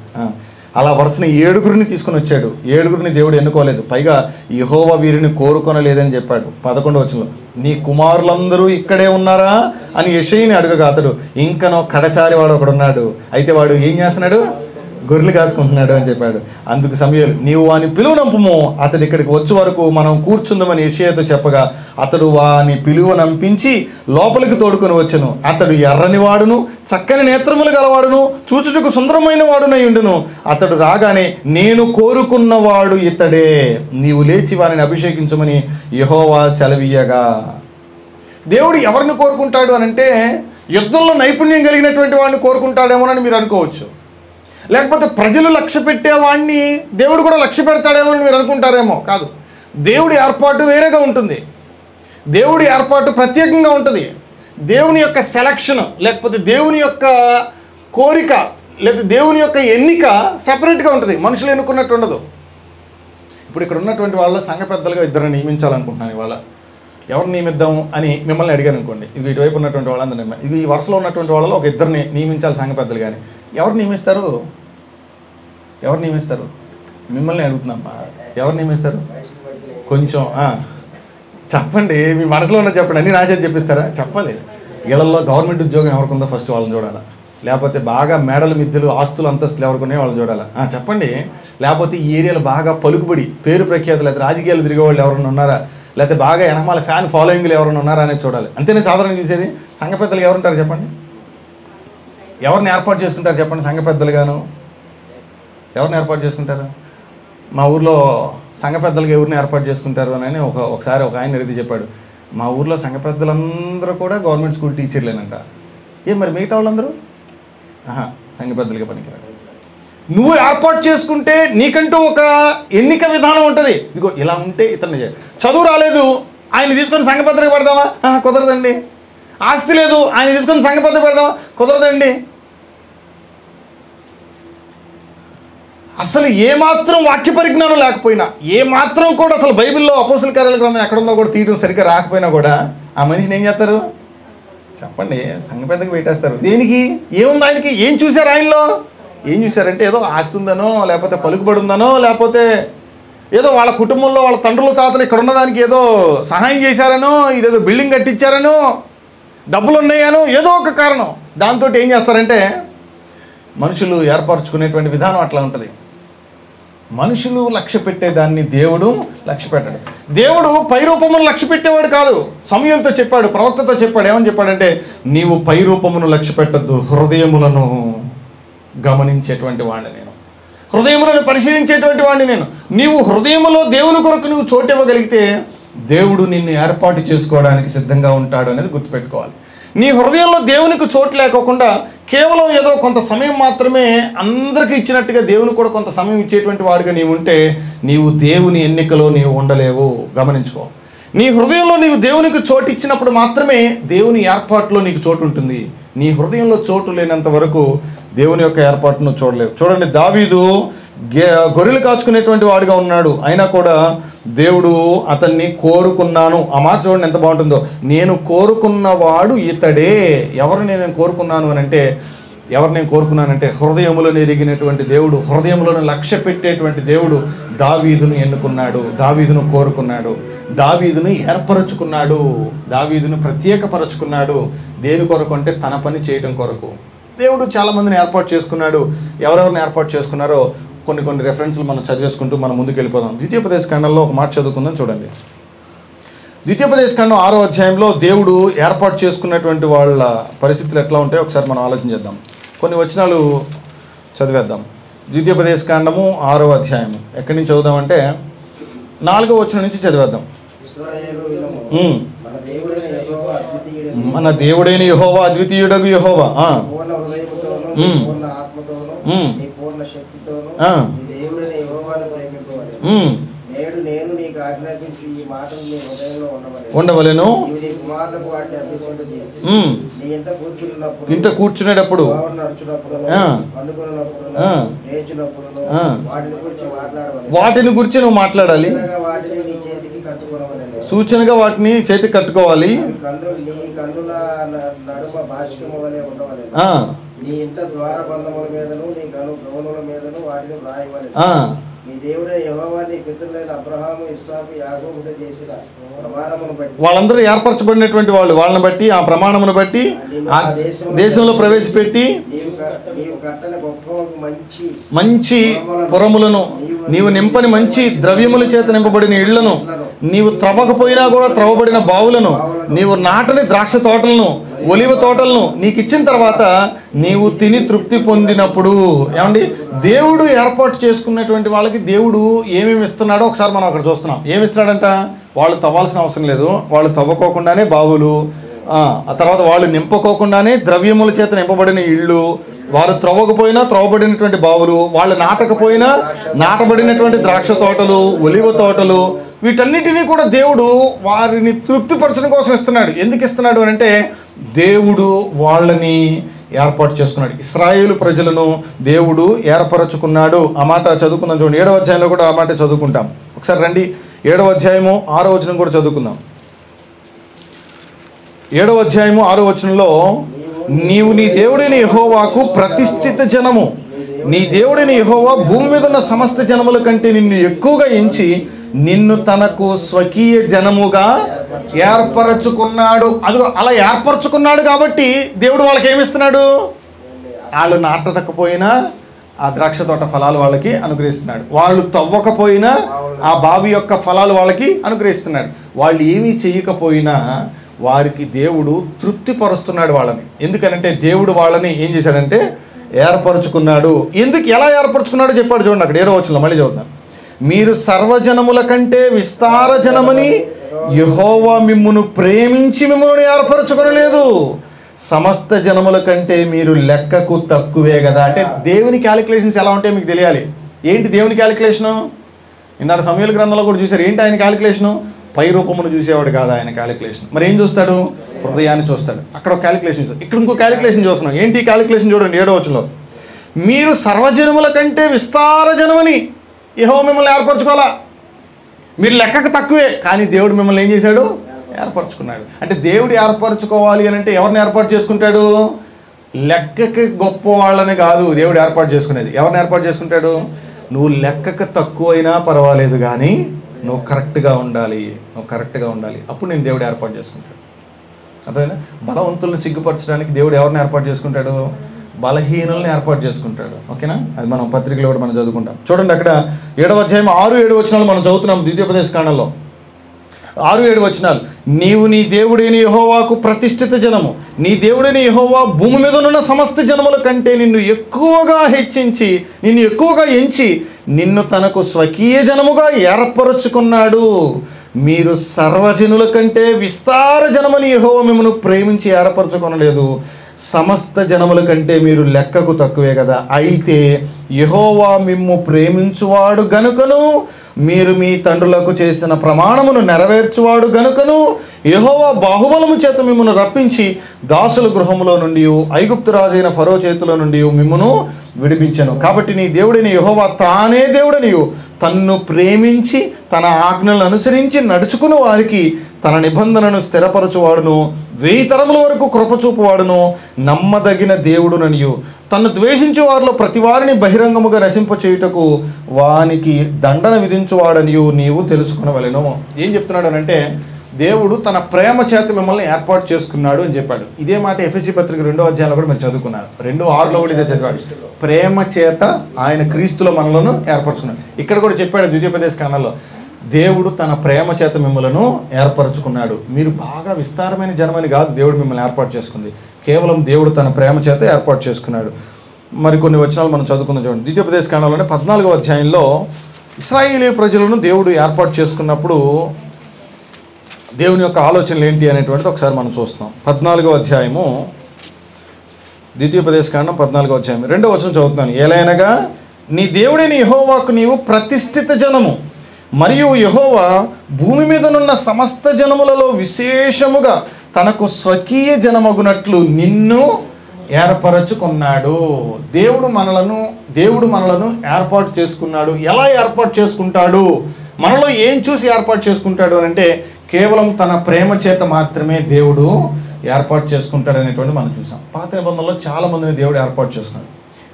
అలా వరుసని 7 తీసుకొని వచ్చాడు. 7 దేవుడు ఎన్నుకోలేదు. పైగా యెహోవా వీరిని కోరుకొనలేదని చెప్పాడు. 11వ వచనంలో నీ కుమారులందరూ ఇక్కడే ఉన్నారా అని యెషయిని అడగగా అతడు ఇంకనో కడసారి వాడు ఒకడున్నాడు, అయితే వాడు ఏం చేస్తున్నాడు? గొర్రెలు కాసుకుంటున్నాడు అని చెప్పాడు. అందుకు సమూయేలు నీవు వాని పిలువనంపుము, అతడు ఇక్కడికి వచ్చే వరకు మనం కూర్చుందామని యెషయాతో చెప్పగా అతడు వాని పిలువనంపించి లోపలికి తోడుకొని వచ్చెను. అతడు ఎర్రని వాడును చక్కని నేత్రములు గలవాడును చూచుటకు సుందరమైన వాడునై ఉండును. అతడు రాగానే నేను కోరుకున్నవాడు ఇతడే, నీవు లేచి వారిని అభిషేకించమని యెహోవా సెలవీయగా. దేవుడు ఎవరిని కోరుకుంటాడు అనంటే యుద్ధంలో నైపుణ్యం కలిగినటువంటి వాడిని కోరుకుంటాడేమోనని మీరు అనుకోవచ్చు. లేకపోతే ప్రజలు లక్ష్య పెట్టేవాడిని దేవుడు కూడా లక్ష్య పెడతాడేమో అని మీరు అనుకుంటారేమో. కాదు, దేవుడి ఏర్పాటు వేరేగా ఉంటుంది. దేవుడి ఏర్పాటు ప్రత్యేకంగా ఉంటుంది. దేవుని యొక్క సెలక్షన్ లేకపోతే దేవుని యొక్క కోరిక లేదా దేవుని యొక్క ఎన్నిక సపరేట్గా ఉంటుంది, మనుషులు ఎన్నుకున్నట్టు ఉండదు. ఇప్పుడు ఇక్కడ ఉన్నటువంటి వాళ్ళు సంఘ పెద్దలుగా 2 నియమించాలనుకుంటున్నాను. ఇవాళ ఎవరు నియమిద్దాము అని మిమ్మల్ని అడిగాను అనుకోండి, ఇది ఇటువైపు ఉన్నటువంటి వాళ్ళందరూ, ఇది ఈ వరుసలో ఉన్నటువంటి వాళ్ళలో ఒక 2 నియమించాలి సంఘ పెద్దలు. కానీ ఎవరు నియమిస్తారు? మిమ్మల్ని అడుగుతున్నామ్మా, ఎవరు నియమిస్తారు? కొంచెం చెప్పండి, మీ మనసులో ఉన్న చెప్పండి. అన్నీ నా చేతి చెప్పిస్తారా? చెప్పాలి. ఇళ్లలో గవర్నమెంట్ ఉద్యోగం ఎవరికి ఉందో ఫస్ట్ వాళ్ళని చూడాలా, లేకపోతే బాగా మేడలు మిద్దెలు ఆస్తులు అంతస్తులు ఎవరికి ఉన్నాయో వాళ్ళని చూడాలా? చెప్పండి. లేకపోతే ఈ ఏరియాలో బాగా పలుకుబడి పేరు ప్రఖ్యాతులు లేదా రాజకీయాలు తిరిగే వాళ్ళు ఎవరైనా ఉన్నారా, లేకపోతే బాగా వెనకమాల ఫ్యాన్ ఫాలోయింగ్లు ఎవరైనా ఉన్నారా అనేది చూడాలి. అంతేనే సాధారణంగా చూసేది. సంఘ పెద్దలు ఎవరుంటారు చెప్పండి? ఎవరిని ఏర్పాటు చేసుకుంటారు చెప్పండి? సంఘ పెద్దలుగాను ఎవరిని ఏర్పాటు చేసుకుంటారు? మా ఊర్లో సంఘ పెద్దలుగా ఎవరిని ఏర్పాటు చేసుకుంటారు అని ఒకసారి ఒక ఆయన అడిగితే చెప్పాడు, మా ఊర్లో సంఘ పెద్దలందరూ కూడా గవర్నమెంట్ స్కూల్ టీచర్లేనంట. ఏం మరి మిగతా వాళ్ళందరూ సంఘ పెద్దలుగా పనికిరాడు. నువ్వు ఏర్పాటు చేసుకుంటే నీకంటూ ఒక ఎన్నిక విధానం ఉంటుంది. ఇదిగో ఇలా ఉంటే ఇతన్ని చేయాలి. చదువు రాలేదు, ఆయన తీసుకొని సంఘ పెద్దలుగా పెడదామా? కుదరదండి. ఆస్తి లేదు, ఆయన తీసుకొని సంఘ పెద్దగా పెడదామా? కుదరదండి. అసలు ఏమాత్రం వాక్య పరిజ్ఞానం లేకపోయినా, ఏమాత్రం కూడా అసలు బైబిల్లో అపోస్తల కార్యాల గ్రంథం ఎక్కడుందో కూడా తీయడం సరిగ్గా రాకపోయినా కూడా ఆ మనిషిని ఏం చేస్తారు చెప్పండి? సంఘ పెద్దగా పెట్టేస్తారు. దేనికి? ఏముంది ఆయనకి? ఏం చూశారు ఆయనలో? ఏం చూశారంటే ఏదో ఆస్తి ఉందనో, లేకపోతే పలుకుబడి ఉందనో, లేకపోతే ఏదో వాళ్ళ కుటుంబంలో వాళ్ళ తండ్రులు తాతలు ఇక్కడ ఉన్నదానికి ఏదో సహాయం చేశారనో, ఇదేదో బిల్డింగ్ కట్టించారనో, డబ్బులు ఉన్నాయనో, ఏదో ఒక కారణం. దాంతో ఏం చేస్తారంటే మనుషులు ఏర్పరచుకునేటువంటి విధానం అట్లా ఉంటుంది. మనుషులు లక్ష్య పెట్టేదాన్ని దేవుడు లక్ష్య పెట్టాడు. దేవుడు పై రూపమును లక్ష్య పెట్టేవాడు కాదు. సమూయేలుతో చెప్పాడు, ప్రవక్తతో చెప్పాడు. ఏమని చెప్పాడంటే, నీవు పై రూపమును లక్ష్య పెట్టద్దు, హృదయములను గమనించేటువంటి వాడిని నేను, హృదయములను పరిశీలించేటువంటి వాడిని నేను. నీవు హృదయములో దేవుని కొరకు నువ్వు చోటు ఇవ్వగలిగితే దేవుడు నిన్ను ఏర్పాటు చేసుకోవడానికి సిద్ధంగా ఉంటాడు అనేది గుర్తుపెట్టుకోవాలి. నీ హృదయంలో దేవునికి చోటు లేకోకుండా కేవలం ఏదో కొంత సమయం మాత్రమే అందరికీ ఇచ్చినట్టుగా దేవుని కూడా కొంత సమయం ఇచ్చేటువంటి వాడిగా నీవు ఉంటే నీవు దేవుని ఎన్నికలో నీవు ఉండలేవు. గమనించుకో. నీ హృదయంలో నీవు దేవునికి చోటు ఇచ్చినప్పుడు మాత్రమే దేవుని ఏర్పాటులో నీకు చోటు ఉంటుంది. నీ హృదయంలో చోటు లేనంత వరకు దేవుని యొక్క ఏర్పాటును చూడలేవు. చూడండి, దావీదు గొర్రెలు కాచుకునేటువంటి వాడిగా ఉన్నాడు, అయినా కూడా దేవుడు అతన్ని కోరుకున్నాను. ఆ మాట చూడండి ఎంత బాగుంటుందో. నేను కోరుకున్నవాడు ఇతడే. ఎవరు నేను కోరుకున్నాను అని అంటే, ఎవరు నేను కోరుకున్నానంటే హృదయములను ఎరిగినటువంటి దేవుడు, హృదయములను లక్ష్య పెట్టేటువంటి దేవుడు దావీదును ఎన్నుకున్నాడు, దావీదును కోరుకున్నాడు, దావీదును ఏర్పరచుకున్నాడు, దావీదును ప్రత్యేకపరచుకున్నాడు. దేని కొరకు అంటే తన పని చేయడం కొరకు. దేవుడు చాలామందిని ఏర్పాటు చేసుకున్నాడు. ఎవరెవరిని ఏర్పాటు చేసుకున్నారో కొన్ని రెఫరెన్స్లు మనం చదివేసుకుంటూ మనం ముందుకు వెళ్ళిపోదాం. ద్వితీయోపదేశ కాండంలో ఒక మాట చదువుకుందాం. చూడండి, ద్వితీయోపదేశ కాండం 6వ అధ్యాయంలో దేవుడు ఏర్పాటు చేసుకున్నటువంటి వాళ్ళ పరిస్థితులు ఎట్లా ఉంటాయో ఒకసారి మనం ఆలోచన చేద్దాం. కొన్ని వచనాలు చదివేద్దాం. ద్వితీయోపదేశ కాండము 6వ అధ్యాయము ఎక్కడి నుంచి చదువుదామంటే 4వ వచనం నుంచి చదివేద్దాం. మన దేవుడైన యెహోవా అద్వితీయుడగు యెహోవా ఉండవలెను. ఇంట కూర్చునేటప్పుడు వాటిని గురించి నువ్వు మాట్లాడాలి, సూచనగా వాటిని చేతికి కట్టుకోవాలి. నీ ఇంట ద్వారబంధముల మీదను నీ గౌనుల మీదను వాటిని వ్రాయవలెను. నీ దేవుడైన యెహోవా నీ పితరులైన అబ్రహాము, ఇస్సాకు, యాకోబుతో చేసిన ప్రమాణమును బట్టి, వాళ్ళందరూ ఏర్పరచబడినటువంటి వాళ్ళు, వాళ్ళని బట్టి ఆ ప్రమాణమును బట్టి ఆ దేశంలో ప్రవేశపెట్టి నీవు కట్టని గొప్ప మంచి పురములను, నీవు నింపని మంచి ద్రవ్యముల చేత నింపబడిన ఇళ్లను, నీవు త్రవ్వకపోయినా కూడా త్రవ్వబడిన బావులను, నీవు నాటని ద్రాక్ష తోటలను, ఒలివ తోటలను నీకు ఇచ్చిన తర్వాత నీవు తిని తృప్తి పొందినప్పుడు. ఏమండి, దేవుడు ఏర్పాటు చేసుకున్నటువంటి వాళ్ళకి దేవుడు ఏమేమి ఇస్తున్నాడో ఒకసారి మనం అక్కడ చూస్తున్నాం. ఏమి ఇస్తున్నాడంట? వాళ్ళు తవ్వాల్సిన అవసరం లేదు, వాళ్ళు తవ్వుకోకుండానే బావులు, ఆ తర్వాత వాళ్ళు నింపుకోకుండానే ద్రవ్యముల చేత నింపబడిన ఇళ్ళు, వారు త్రవ్వకపోయినా త్రవ్వబడినటువంటి బావులు, వాళ్ళు నాటకపోయినా నాటబడినటువంటి ద్రాక్ష తోటలు, ఒలివ తోటలు, వీటన్నిటినీ కూడా దేవుడు వారిని తృప్తిపరచడం కోసం ఇస్తున్నాడు. ఎందుకు ఇస్తున్నాడు అని అంటే దేవుడు వాళ్ళని ఏర్పాటు చేసుకున్నాడు. ఇశ్రాయేలు ప్రజలను దేవుడు ఏర్పరచుకున్నాడు. ఆ మాట చదువుకుందాం. చూడండి, 7వ అధ్యాయంలో కూడా ఆ మాట చదువుకుంటాం. ఒకసారి రండి, 7వ అధ్యాయము 6వ వచనం కూడా చదువుకుందాం. 7వ అధ్యాయము 6వ వచనంలో, నీవు నీ దేవుడైన యెహోవాకు ప్రతిష్ఠిత జనము, నీ దేవుడైన యెహోవా భూమి మీద ఉన్న సమస్త జనముల కంటే నిన్ను ఎక్కువగా ఎంచి నిన్ను తనకు స్వకీయ జనముగా ఏర్పరచుకున్నాడు. అది అలా ఏర్పరచుకున్నాడు కాబట్టి దేవుడు వాళ్ళకి ఏమిస్తున్నాడు? వాళ్ళు నాటకపోయినా ఆ ద్రాక్ష తోట ఫలాలు వాళ్ళకి అనుగ్రహిస్తున్నాడు, వాళ్ళు తవ్వకపోయినా ఆ బావి యొక్క ఫలాలు వాళ్ళకి అనుగ్రహిస్తున్నాడు, వాళ్ళు ఏమీ చేయకపోయినా వారికి దేవుడు తృప్తిపరుస్తున్నాడు వాళ్ళని. ఎందుకనంటే దేవుడు వాళ్ళని ఏం చేశాడంటే ఏర్పరచుకున్నాడు. ఎలా ఏర్పరచుకున్నాడో చెప్పాడు. చూడండి అక్కడ 7వ వచనంలో, మళ్ళీ చదువుతాను. మీరు సర్వజనముల కంటే విస్తార జనమని యెహోవా మిమ్మును ప్రేమించి మిమ్మల్ని ఏర్పరచుకొనలేదు. సమస్త జనముల కంటే మీరు లెక్కకు తక్కువే కదా. అంటే దేవుని క్యాలిక్యులేషన్స్ ఎలా ఉంటాయో మీకు తెలియాలి. ఏంటి దేవుని క్యాలిక్యులేషను? ఇందాక సమూయేలు గ్రంథంలో కూడా చూశారు. ఏంటి ఆయన క్యాలిక్యులేషను? పై రూపమును చూసేవాడు కాదు ఆయన క్యాలిక్యులేషన్. మరి ఏం చూస్తాడు? హృదయాన్ని చూస్తాడు. అక్కడ ఒక క్యాలిక్యులేషన్ చూస్తాడు, ఇక్కడ ఇంకో క్యాలిక్యులేషన్ చూస్తున్నాం. ఏంటి క్యాలిక్యులేషన్? చూడండి 7వ వచనంలో, మీరు సర్వజనముల కంటే విస్తార జనమని యెహోవా మిమ్మల్ని ఏర్పరచుకోవాలా. మీరు లెక్కకు తక్కువే, కానీ దేవుడు మిమ్మల్ని ఏం చేశాడు? ఏర్పరచుకున్నాడు. అంటే దేవుడు ఏర్పరచుకోవాలి అని అంటే ఎవరిని ఏర్పాటు చేసుకుంటాడు? లెక్కకి గొప్ప వాళ్ళని కాదు దేవుడు ఏర్పాటు చేసుకునేది. ఎవరిని ఏర్పాటు చేసుకుంటాడు? నువ్వు లెక్కకు తక్కువైనా పర్వాలేదు కానీ నువ్వు కరెక్ట్గా ఉండాలి, నువ్వు కరెక్ట్గా ఉండాలి, అప్పుడు నేను దేవుడు ఏర్పాటు చేసుకుంటాడు. అర్థమైనా? బలవంతులను సిగ్గుపరచడానికి దేవుడు ఎవరిని ఏర్పాటు చేసుకుంటాడు? బలహీనులను ఏర్పాటు చేసుకుంటాడు. ఓకేనా? అది మనం పత్రికలో కూడా మనం చదువుకుంటాం. చూడండి అక్కడ 7వ అధ్యాయం 6-7 వచనాలు మనం చదువుతున్నాం. ద్వితీయోపదేశ కాండంలో 6-7 వచనాలు. నీవు నీ దేవుడైన యెహోవాకు ప్రతిష్ఠిత జనము, నీ దేవుడైన యెహోవా భూమి మీద ఉన్న సమస్త జనముల కంటే నిన్ను ఎక్కువగా హెచ్చించి, నిన్ను ఎక్కువగా ఎంచి, నిన్ను తనకు స్వకీయ జనముగా ఏర్పరచుకున్నాడు. మీరు సర్వజనుల కంటే విస్తార జనమని యెహోవా మిమ్మల్ని ప్రేమించి ఏర్పరచుకొనలేదు. సమస్త జనముల కంటే మీరు లెక్కకు తక్కువే కదా. అయితే యెహోవా మిమ్ము ప్రేమించువాడు గనుకను, మీరు మీ తండ్రులకు చేసిన ప్రమాణమును నెరవేర్చువాడు గనుకను యెహోవా బాహుబలము చేత మిమ్మల్ని రప్పించి దాసుల గృహములో నుండి, ఐగుప్తు రాజైన ఫరో చేతిలో నుండి మిమ్మును విడిపించెను. కాబట్టి నీ దేవుడైన యెహోవా తానే దేవుడనియు, తన్ను ప్రేమించి తన ఆజ్ఞలను అనుసరించి నడుచుకుని వారికి తన నిబంధనను స్థిరపరచువాడును, 1000 తరముల వరకు కృపచూపువాడును, నమ్మదగిన దేవుడుననియు, తన్ను ద్వేషించే వారిలో ప్రతి వారిని బహిరంగముగా నశింపచేయుటకు వానికి దండన విధించువాడనియు నీవు తెలుసుకునవలెను. ఏం చెప్తున్నాడు అంటే, దేవుడు తన ప్రేమ చేత మిమ్మల్ని ఏర్పాటు చేసుకున్నాడు అని చెప్పాడు. ఇదే మాట ఎఫెసీ పత్రిక 2వ అధ్యాయంలో కూడా మీరు చదువుకున్నారు. 2:6లో కూడా ఇదే చదివాడు. ప్రేమ చేత ఆయన క్రీస్తులో మనలను ఏర్పరచుకున్నాడు. ఇక్కడ కూడా చెప్పాడు ద్వితీయోపదేశ కాండంలో, దేవుడు తన ప్రేమ చేత మిమ్మలను ఏర్పరచుకున్నాడు. మీరు బాగా విస్తారమైన జనమని కాదు దేవుడు మిమ్మల్ని ఏర్పాటు చేసుకుంది, కేవలం దేవుడు తన ప్రేమ చేత ఏర్పాటు చేసుకున్నాడు. మరి కొన్ని వచనాలు మనం చదువుకుందాం. చూడండి ద్వితీయోపదేశ కాండంలోనే 14వ అధ్యాయంలో ఇశ్రాయేలీ ప్రజలను దేవుడు ఏర్పాటు చేసుకున్నప్పుడు దేవుని యొక్క ఆలోచనలు ఏంటి అనేటువంటిది ఒకసారి మనం చూస్తున్నాం. 14వ అధ్యాయము ద్వితీయోపదేశ కాండం 14వ అధ్యాయం 2వ వచనం చదువుతున్నాను. ఏలైనగా నీ దేవుడైన యెహోవాకు నీవు ప్రతిష్ఠిత జనము, మరియు యెహోవా భూమి మీదనున్న సమస్త జనములలో విశేషముగా తనకు స్వకీయ జనమగునట్లు నిన్ను ఏర్పరచుకున్నాడు. దేవుడు మనలను ఏర్పాటు చేసుకున్నాడు. ఎలా ఏర్పాటు చేసుకుంటాడు? మనలో ఏం చూసి ఏర్పాటు చేసుకుంటాడు అని అంటే, కేవలం తన ప్రేమ చేత మాత్రమే దేవుడు ఏర్పాటు చేసుకుంటాడు అనేటువంటి మనం చూసాం. పాత నిబంధనలో చాలా మందిని దేవుడు ఏర్పాటు చేసుకున్నాడు.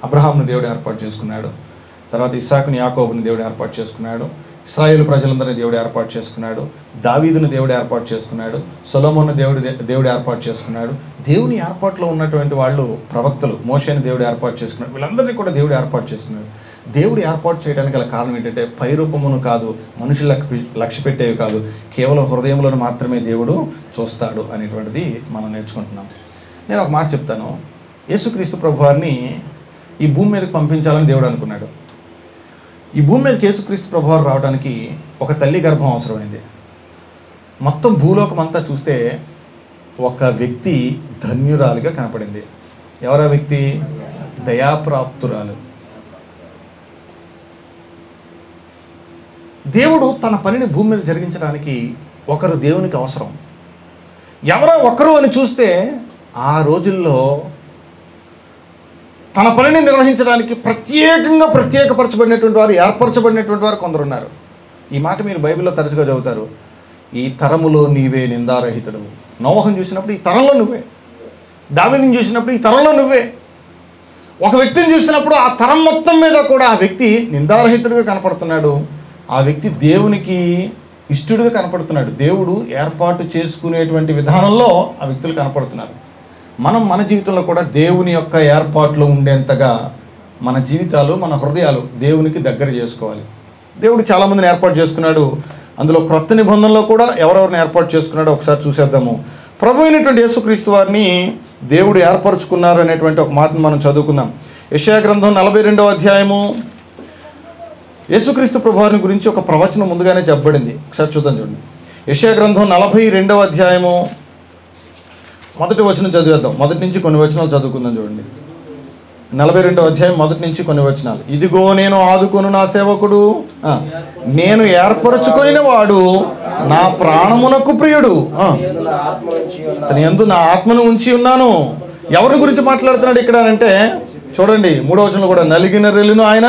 అబ్రహామును దేవుడు ఏర్పాటు చేసుకున్నాడు, తర్వాత ఇస్సాకుని యాకోబుని దేవుడు ఏర్పాటు చేసుకున్నాడు, ఇశ్రాయేలు ప్రజలందరినీ దేవుడు ఏర్పాటు చేసుకున్నాడు, దావీదును దేవుడు ఏర్పాటు చేసుకున్నాడు, సొలొమోను దేవుడు ఏర్పాటు చేసుకున్నాడు. దేవుని ఏర్పాటులో ఉన్నటువంటి వాళ్ళు ప్రవక్తలు, మోషేని దేవుడు ఏర్పాటు చేసుకున్నాడు. వీళ్ళందరినీ కూడా దేవుడు ఏర్పాటు చేసుకున్నాడు. దేవుడు ఏర్పాటు చేయడానికి గల కారణం ఏంటంటే, పై రూపమును కాదు, మనుషులకు లక్ష్య పెట్టేవి కాదు, కేవలం హృదయంలో మాత్రమే దేవుడు చూస్తాడు అనేటువంటిది మనం నేర్చుకుంటున్నాం. నేను ఒక మాట చెప్తాను. యేసుక్రీస్తు ప్రభువారిని ఈ భూమి మీదకి పంపించాలని దేవుడు అనుకున్నాడు. ఈ భూమి మీదకి యేసుక్రీస్తు ప్రభువారు రావడానికి ఒక తల్లి గర్భం అవసరమైంది. మొత్తం భూలోకం అంతా చూస్తే ఒక వ్యక్తి ధన్యురాలుగా కనపడింది. ఎవరా వ్యక్తి? దయాప్రాప్తురాలు. దేవుడు తన పనిని భూమి మీద జరిగించడానికి ఒకరు దేవునికి అవసరం. ఎవరో ఒకరు అని చూస్తే ఆ రోజుల్లో తన పనిని నిర్వహించడానికి ప్రత్యేకపరచబడినటువంటి వారు, ఏర్పరచబడినటువంటి వారు కొందరు ఉన్నారు. ఈ మాట మీరు బైబిల్లో తరచుగా చదువుతారు. ఈ తరములో నీవే నిందారహితుడు. నోవహును చూసినప్పుడు ఈ తరంలో నువ్వే, దావీదుని చూసినప్పుడు ఈ తరంలో నువ్వే. ఒక వ్యక్తిని చూసినప్పుడు ఆ తరం మొత్తం మీద కూడా ఆ వ్యక్తి నిందారహితుడిగా కనపడుతున్నాడు. ఆ వ్యక్తి దేవునికి ఇష్టడుగా కనపడుతున్నాడు. దేవుడు ఏర్పాటు చేసుకునేటువంటి విధానంలో ఆ వ్యక్తులు కనపడుతున్నారు. మనం మన జీవితంలో కూడా దేవుని యొక్క ఏర్పాట్లో ఉండేంతగా మన జీవితాలు, మన హృదయాలు దేవునికి దగ్గర చేసుకోవాలి. దేవుడు చాలామందిని ఏర్పాటు చేసుకున్నాడు. అందులో క్రొత్త నిబంధనలో కూడా ఎవరెవరిని ఏర్పాటు చేసుకున్నాడో ఒకసారి చూసేద్దాము. ప్రభు అయినటువంటి యేసుక్రీస్తు వారిని దేవుడు ఏర్పరచుకున్నారు అనేటువంటి ఒక మాటను మనం చదువుకుందాం. యెషయా గ్రంథం 42వ అధ్యాయము. యేసుక్రీస్తు ప్రభువారిని గురించి ఒక ప్రవచనం ముందుగానే చెప్పబడింది. ఒకసారి చూద్దాం. చూడండి యెషయా గ్రంథం 42వ అధ్యాయము మొదటి వచనం చదివేద్దాం. మొదటి నుంచి కొన్ని వచనాలు చదువుకుందాం. చూడండి, 42వ అధ్యాయం మొదటి నుంచి కొన్ని వచనాలు. ఇదిగో నేను ఆదుకొను నా సేవకుడు, నేను ఏర్పరచుకొనిన వాడు, నా ప్రాణమునకు ప్రియుడు, అతని యందు నా ఆత్మను ఉంచి ఉన్నాను. ఎవరి గురించి మాట్లాడుతున్నాడు ఇక్కడ అంటే చూడండి, 3వ వచనంలో కూడా, నలిగిన రెల్లును ఆయన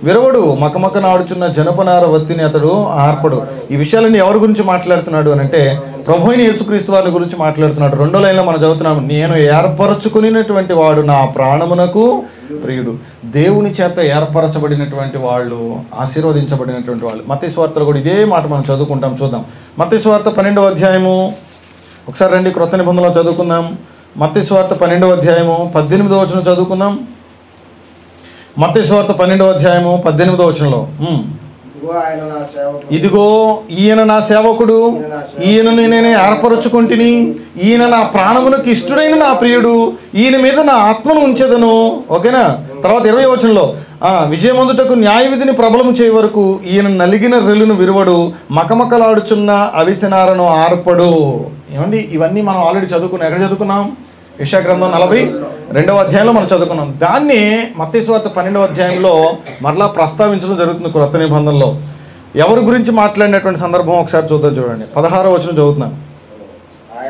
విరవడు, మకమక నాడుచున్న జనపనార వత్తిని అతడు ఆర్పడు. ఈ విషయాలన్నీ ఎవరి గురించి మాట్లాడుతున్నాడు అని అంటే ప్రభు అయిన యేసుక్రీస్తు వారి గురించి మాట్లాడుతున్నాడు. 2వ లైన్లో మనం చదువుతున్నాము, నేను ఏర్పరచుకునేటువంటి వాడు, నా ప్రాణమునకు ప్రియుడు. దేవుని చేత ఏర్పరచబడినటువంటి వాళ్ళు, ఆశీర్వదించబడినటువంటి వాళ్ళు. మత్తయి సువార్తలో కూడా ఇదే మాట మనం చదువుకుంటాం. చూద్దాం, మత్తయి సువార్త 12వ అధ్యాయము. ఒకసారి రండి, క్రొత్త నిబంధనలో చదువుకుందాం. మత్తయి సువార్త 12వ అధ్యాయము 18వ వచనం చదువుకుందాం. మత్తయి సువార్త 12వ అధ్యాయము 18వ వచనంలో, ఇదిగో ఈయన నా సేవకుడు, ఈయనను నేను ఏర్పరచుకుంటుని, ఈయన నా ప్రాణమునకు ఇష్టడైన నా ప్రియుడు, ఈయన మీద నా ఆత్మను ఉంచెదను. ఓకేనా? తర్వాత 20వ వచనంలో, విజయమందుటకు న్యాయ విధిని ప్రబలము చేయ వరకు ఈయన నలిగిన రెల్లును విరువడు, మకమకలాడుచున్న అవిసెనారను ఆర్పడు. ఏమండి, ఇవన్నీ మనం ఆల్రెడీ చదువుకున్నాం. ఎక్కడ చదువుకున్నాం? యెషయా గ్రంథం 42వ అధ్యాయంలో మనం చదువుకున్నాం. దాన్ని మత్తయి సువార్త 12వ అధ్యాయంలో మరలా ప్రస్తావించడం జరుగుతుంది క్రొత్త నిబంధనలో. ఎవరి గురించి మాట్లాడినటువంటి సందర్భం ఒకసారి చూద్దాం. చూడండి, 16వ వచనం చదువుతున్నాను.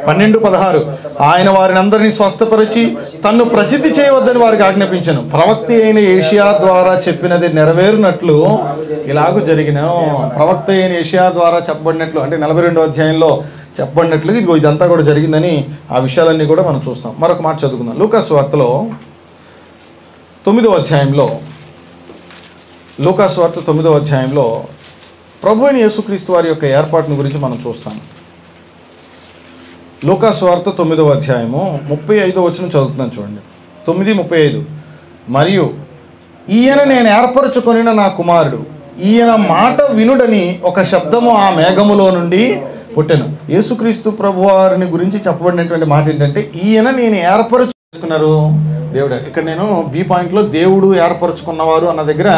12:16, ఆయన వారిని అందరినీ స్వస్థపరిచి తన్ను ప్రసిద్ధి చేయవద్దని వారికి ఆజ్ఞాపించాను, ప్రవక్త అయిన యెషయా ద్వారా చెప్పినది నెరవేరునట్లు ఇలాగూ జరిగిన. ప్రవక్త అయిన యెషయా ద్వారా చెప్పబడినట్లు అంటే 42వ అధ్యాయంలో చెప్పబడినట్లు ఇదిగో ఇదంతా కూడా జరిగిందని ఆ విషయాలన్నీ కూడా మనం చూస్తాం. మరొక మాట చదువుకుందాం. లూకాసు వార్తలో 9వ అధ్యాయంలో, లూకాసు వార్త 9వ అధ్యాయంలో ప్రభు అయిన యేసుక్రీస్తు వారి యొక్క ఏర్పాటును గురించి మనం చూస్తాం. లూకాసు వార్త 9వ అధ్యాయము 35వ వచనం చదువుతున్నాను. చూడండి, 9:35, మరియు ఈయన నేను ఏర్పరచుకొనిన నా కుమారుడు, ఈయన మాట వినుడని ఒక శబ్దము ఆ మేఘములో నుండి పుట్టెను. యేసుక్రీస్తు ప్రభు వారిని గురించి చెప్పబడినటువంటి మాట ఏంటంటే, ఈయన నేను ఏర్పరచుకున్నారు దేవుడు. ఇక్కడ నేను బి పాయింట్లో దేవుడు ఏర్పరచుకున్నవారు అన్న దగ్గర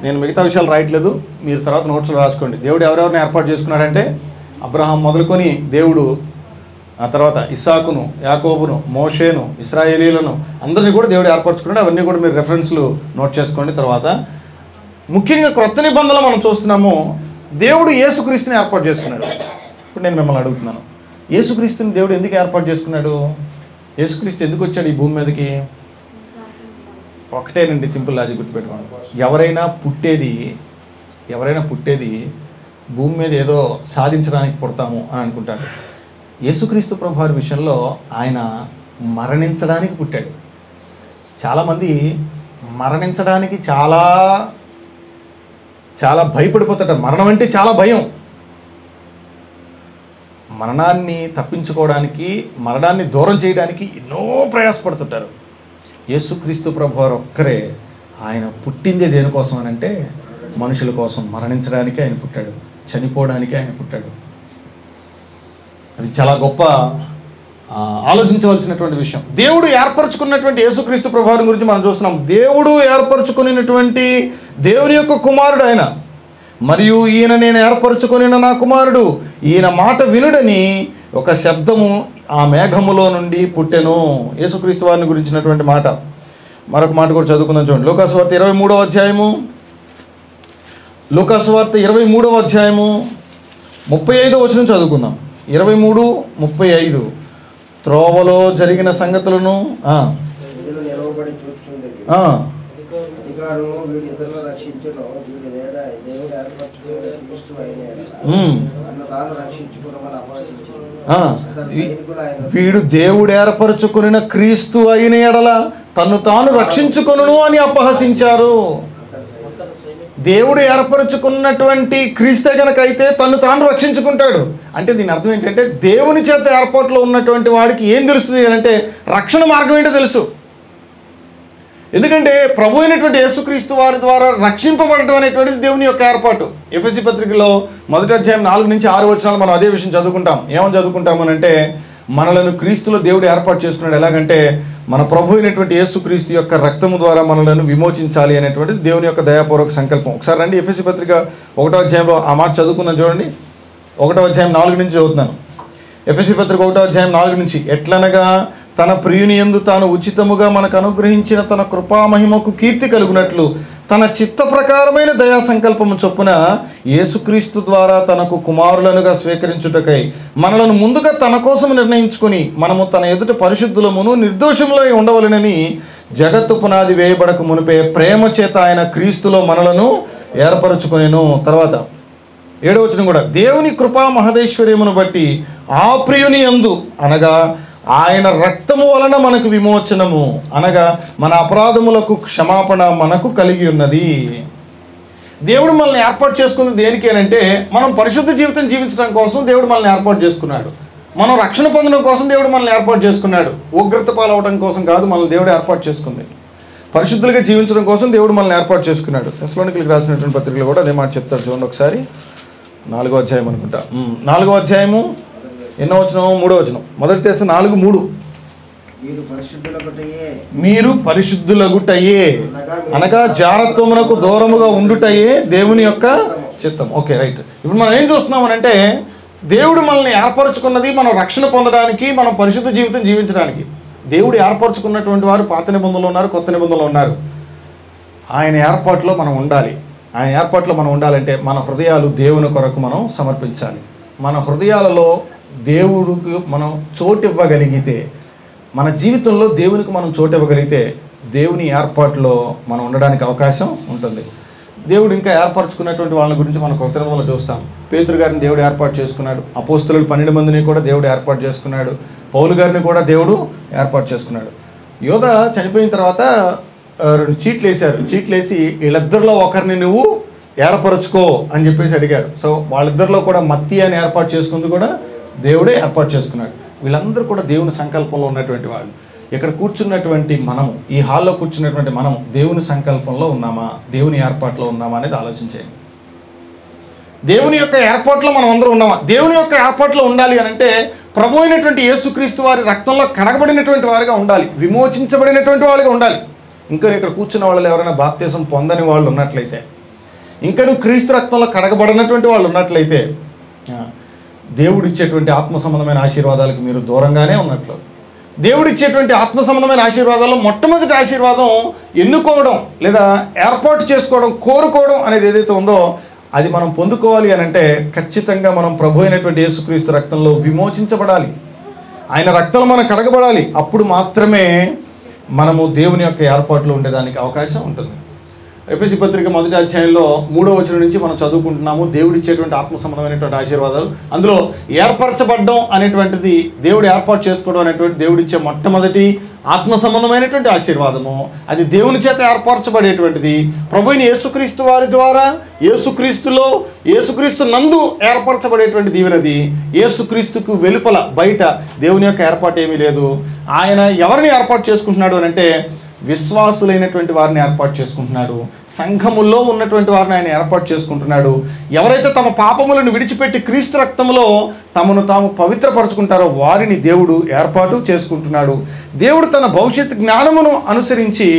నేను మిగతా విషయాలు రాయట్లేదు, మీరు తర్వాత నోట్స్లో రాసుకోండి. దేవుడు ఎవరెవరిని ఏర్పాటు చేసుకున్నాడంటే, అబ్రహాం మొదలుకొని దేవుడు, ఆ తర్వాత ఇస్సాకును, యాకోబును, మోషేను, ఇశ్రాయేలీలను అందరినీ కూడా దేవుడు ఏర్పరచుకున్నాడు. అవన్నీ కూడా మీరు రెఫరెన్స్లు నోట్ చేసుకోండి. తర్వాత ముఖ్యంగా క్రొత్త నిబంధనలో మనం చూస్తున్నాము, దేవుడు యేసుక్రీస్తుని ఏర్పాటు చేసుకున్నాడు. ఇప్పుడు నేను మిమ్మల్ని అడుగుతున్నాను, యేసుక్రీస్తుని దేవుడు ఎందుకు ఏర్పాటు చేసుకున్నాడు? యేసుక్రీస్తు ఎందుకు వచ్చాడు ఈ భూమి మీదకి? ఒకటేనండి, సింపుల్ లాజిక్ గుర్తుపెట్టుకోండి. ఎవరైనా పుట్టేది భూమి మీద ఏదో సాధించడానికి పుడతాము అని అనుకుంటాడు. యేసుక్రీస్తు ప్రభువారి విషయంలో ఆయన మరణించడానికి పుట్టాడు. చాలామంది మరణించడానికి చాలా చాలా భయపడిపోతాడు. మరణం అంటే చాలా భయం. మరణాన్ని తప్పించుకోవడానికి, మరణాన్ని దూరం చేయడానికి ఎన్నో ప్రయాసపడుతుంటారు. యేసుక్రీస్తు ప్రభువారు ఒక్కరే, ఆయన పుట్టిందే దేనికోసం అని అంటే మనుషుల కోసం. మరణించడానికి ఆయన పుట్టాడు, చనిపోవడానికి ఆయన పుట్టాడు. అది చాలా గొప్ప ఆలోచించవలసినటువంటి విషయం. దేవుడు ఏర్పరచుకున్నటువంటి యేసుక్రీస్తు ప్రభువారి గురించి మనం చూస్తున్నాం. దేవుడు ఏర్పరచుకున్నటువంటి దేవుని యొక్క కుమారుడు ఆయన. మరియు ఈయన నేను ఏర్పరచుకొనిన నా కుమారుడు, ఈయన మాట వినుడని ఒక శబ్దము ఆ మేఘములో నుండి పుట్టెను. యేసుక్రీస్తు వారిని గురించినటువంటి మాట. మరొక మాట కూడా చదువుకుందాం. చూడండి, లూకాసు వార్త 23వ అధ్యాయము, లూకాసు వార్త 23వ అధ్యాయము 35వ వచనం చదువుకుందాం. 23:35, త్రోవలో జరిగిన సంగతులను వీడు దేవుడు ఏర్పరచుకున్న క్రీస్తు అయిన ఎడల తన్ను తాను రక్షించుకొనును అని అపహసించారు. దేవుడు ఏర్పరచుకున్నటువంటి క్రీస్తే కనుక అయితే తను తాను రక్షించుకుంటాడు. అంటే దీని అర్థం ఏంటంటే, దేవుని చేత ఏర్పాట్లో ఉన్నటువంటి వాడికి ఏం తెలుస్తుంది అంటే రక్షణ మార్గం ఏంటో తెలుసు. ఎందుకంటే ప్రభు అయినటువంటి యేసుక్రీస్తు వారి ద్వారా రక్షింపబడటం అనేటువంటిది దేవుని యొక్క ఏర్పాటు. ఎఫెసీ పత్రికలో 1వ అధ్యాయం 4-6 వచనాలు మనం అదే విషయం చదువుకుంటాం. ఏమని చదువుకుంటామని అంటే, మనలను క్రీస్తులో దేవుడు ఏర్పాటు చేసుకున్నాడు. ఎలాగంటే మన ప్రభు అయినటువంటి యేసుక్రీస్తు యొక్క రక్తము ద్వారా మనలను విమోచించాలి అనేటువంటిది దేవుని యొక్క దయాపూర్వక సంకల్పం. ఒకసారి రండి, ఎఫెసీ పత్రిక 1వ అధ్యాయంలో ఆ మాట చదువుకుందాం. చూడండి, 1వ అధ్యాయం 4 నుంచి చదువుతున్నాను. ఎఫెసీ పత్రిక 1వ అధ్యాయం 4 నుంచి, ఎట్లనగా తన ప్రియుని యందు తాను ఉచితముగా మనకు అనుగ్రహించిన తన కృపామహిమకు కీర్తి కలుగునట్లు తన చిత్త ప్రకారమైన దయా సంకల్పము చొప్పున యేసుక్రీస్తు ద్వారా తనకు కుమారులనుగా స్వీకరించుటకై మనలను ముందుగా తన కోసం నిర్ణయించుకొని మనము తన ఎదుట పరిశుద్ధులమును నిర్దోషములై ఉండవలెనని జగత్తు పునాది వేయబడక మునిపే ప్రేమ చేత ఆయన క్రీస్తులో మనలను ఏర్పరచుకొనెను. తర్వాత 7వ వచనం కూడా, దేవుని కృపా మహదేశ్వర్యమును బట్టి ఆ ప్రియుని యందు అనగా ఆయన రక్తము వలన మనకు విమోచనము అనగా మన అపరాధములకు క్షమాపణ మనకు కలిగి ఉన్నది. దేవుడు మనల్ని ఏర్పాటు చేసుకున్నది దేనికి అంటే మనం పరిశుద్ధ జీవితం జీవించడం కోసం దేవుడు మనల్ని ఏర్పాటు చేసుకున్నాడు. మనం రక్షణ పొందడం కోసం దేవుడు మనల్ని ఏర్పాటు చేసుకున్నాడు. ఉగ్రత పాలవడం కోసం కాదు మనల్ని దేవుడు ఏర్పాటు చేసుకుంది. పరిశుద్ధులుగా జీవించడం కోసం దేవుడు మనల్ని ఏర్పాటు చేసుకున్నాడు. తెస్సలోనికీయులకు రాసినటువంటి పత్రికలో కూడా అదే మాట చెప్తారు. చూడండి ఒకసారి, 4వ అధ్యాయం అనుకుంటా, 4వ అధ్యాయము ఎన్నో వచనం, 3వ వచనం. మొదటి తెస్స 4:3, మీరు పరిశుద్ధులగుటయే అనగా జారత్వమునకు దూరముగా ఉండుటయే దేవుని యొక్క చిత్తం. Okay, right. ఇప్పుడు మనం ఏం చూస్తున్నామనంటే దేవుడు మనల్ని ఏర్పరచుకున్నది మనం రక్షణ పొందడానికి, మనం పరిశుద్ధ జీవితం జీవించడానికి. దేవుడు ఏర్పరచుకున్నటువంటి వారు పాత నిబంధనలు ఉన్నారు, కొత్త నిబంధనలు ఉన్నారు. ఆయన ఏర్పాటులో మనం ఉండాలి. ఆయన ఏర్పాట్లో మనం ఉండాలంటే మన హృదయాలు దేవుని కొరకు మనం సమర్పించాలి. మన హృదయాలలో దేవుడికి మనం చోటు ఇవ్వగలిగితే, మన జీవితంలో దేవునికి మనం చోటు ఇవ్వగలిగితే దేవుని ఏర్పాటులో మనం ఉండడానికి అవకాశం ఉంటుంది. దేవుడు ఇంకా ఏర్పరచుకున్నటువంటి వాళ్ళ గురించి మనం కొత్త నిబంధనలో చూస్తాం. పేతురు గారిని దేవుడు ఏర్పాటు చేసుకున్నాడు. అపోస్తలులు 12 మందిని కూడా దేవుడు ఏర్పాటు చేసుకున్నాడు. పౌలు గారిని కూడా దేవుడు ఏర్పాటు చేసుకున్నాడు. యోధ చనిపోయిన తర్వాత 2 చీట్లు వేశారు. చీట్లు వేసి వీళ్ళిద్దరిలో ఒకరిని నువ్వు ఏర్పరచుకో అని చెప్పేసి అడిగారు. సో వాళ్ళిద్దరిలో కూడా మత్తీయని ఏర్పాటు చేసుకుంది కూడా దేవుడే ఏర్పాటు చేసుకున్నాడు. వీళ్ళందరూ కూడా దేవుని సంకల్పంలో ఉన్నటువంటి వాళ్ళు. ఇక్కడ కూర్చున్నటువంటి మనము, ఈ హాల్లో కూర్చున్నటువంటి మనము దేవుని సంకల్పంలో ఉన్నామా, దేవుని ఏర్పాట్లో ఉన్నామా అనేది ఆలోచించేయండి. దేవుని యొక్క ఏర్పాట్లో మనం అందరూ ఉన్నామా? దేవుని యొక్క ఏర్పాట్లో ఉండాలి అని అంటే ప్రభు అయినటువంటి యేసుక్రీస్తు వారి రక్తంలో కడగబడినటువంటి వారిగా ఉండాలి, విమోచించబడినటువంటి వాళ్ళుగా ఉండాలి. ఇంకా ఇక్కడ కూర్చున్న వాళ్ళు ఎవరైనా బాప్తిసం పొందని వాళ్ళు ఉన్నట్లయితే, ఇంకా నువ్వు క్రీస్తు రక్తంలో కడగబడినటువంటి వాళ్ళు ఉన్నట్లయితే దేవుడు ఇచ్చేటువంటి ఆత్మ సంబంధమైన ఆశీర్వాదాలకు మీరు దూరంగానే ఉన్నట్లు. దేవుడు ఇచ్చేటువంటి ఆత్మ సంబంధమైన ఆశీర్వాదాల్లో మొట్టమొదటి ఆశీర్వాదం ఎన్నుకోవడం లేదా ఏర్పాటు చేసుకోవడం, కోరుకోవడం అనేది ఏదైతే ఉందో అది మనం పొందుకోవాలి అని అంటే ఖచ్చితంగా మనం ప్రభు అయినటువంటి యేసుక్రీస్తు రక్తంలో విమోచించబడాలి. ఆయన రక్తంలో మనం కడగబడాలి. అప్పుడు మాత్రమే మనము దేవుని యొక్క ఏర్పాటులో ఉండేదానికి అవకాశం ఉంటుంది. ఎఫెసీ పత్రిక 1వ అధ్యాయంలో 3వ వచనం నుంచి మనం చదువుకుంటున్నాము. దేవుడు ఇచ్చేటువంటి ఆత్మ సంబంధమైనటువంటి ఆశీర్వాదాలు, అందులో ఏర్పరచబడ్డం అనేటువంటిది, దేవుడు ఏర్పాటు చేసుకోవడం అనేటువంటి దేవుడు ఇచ్చే మొట్టమొదటి ఆత్మ సంబంధమైనటువంటి ఆశీర్వాదము. అది దేవుని చేత ఏర్పరచబడేటువంటిది. ప్రభువైన యేసుక్రీస్తు వారి ద్వారా యేసుక్రీస్తులో, యేసుక్రీస్తు నందు ఏర్పరచబడేటువంటి దీవెనది. యేసుక్రీస్తుకు వెలుపల బయట దేవుని యొక్క ఏర్పాటు ఏమీ లేదు. ఆయన ఎవరిని ఏర్పాటు చేసుకుంటున్నాడు అని అంటే విశ్వాసులైనటువంటి వారిని ఏర్పాటు చేసుకుంటున్నాడు. సంఘములో ఉన్నటువంటి వారిని ఆయన ఏర్పాటు చేసుకుంటున్నాడు. ఎవరైతే తమ పాపములను విడిచిపెట్టి క్రీస్తు రక్తంలో తమను తాము పవిత్రపరచుకుంటారో వారిని దేవుడు ఏర్పాటు చేసుకుంటున్నాడు. దేవుడు తన భవిష్యత్ జ్ఞానమును అనుసరించి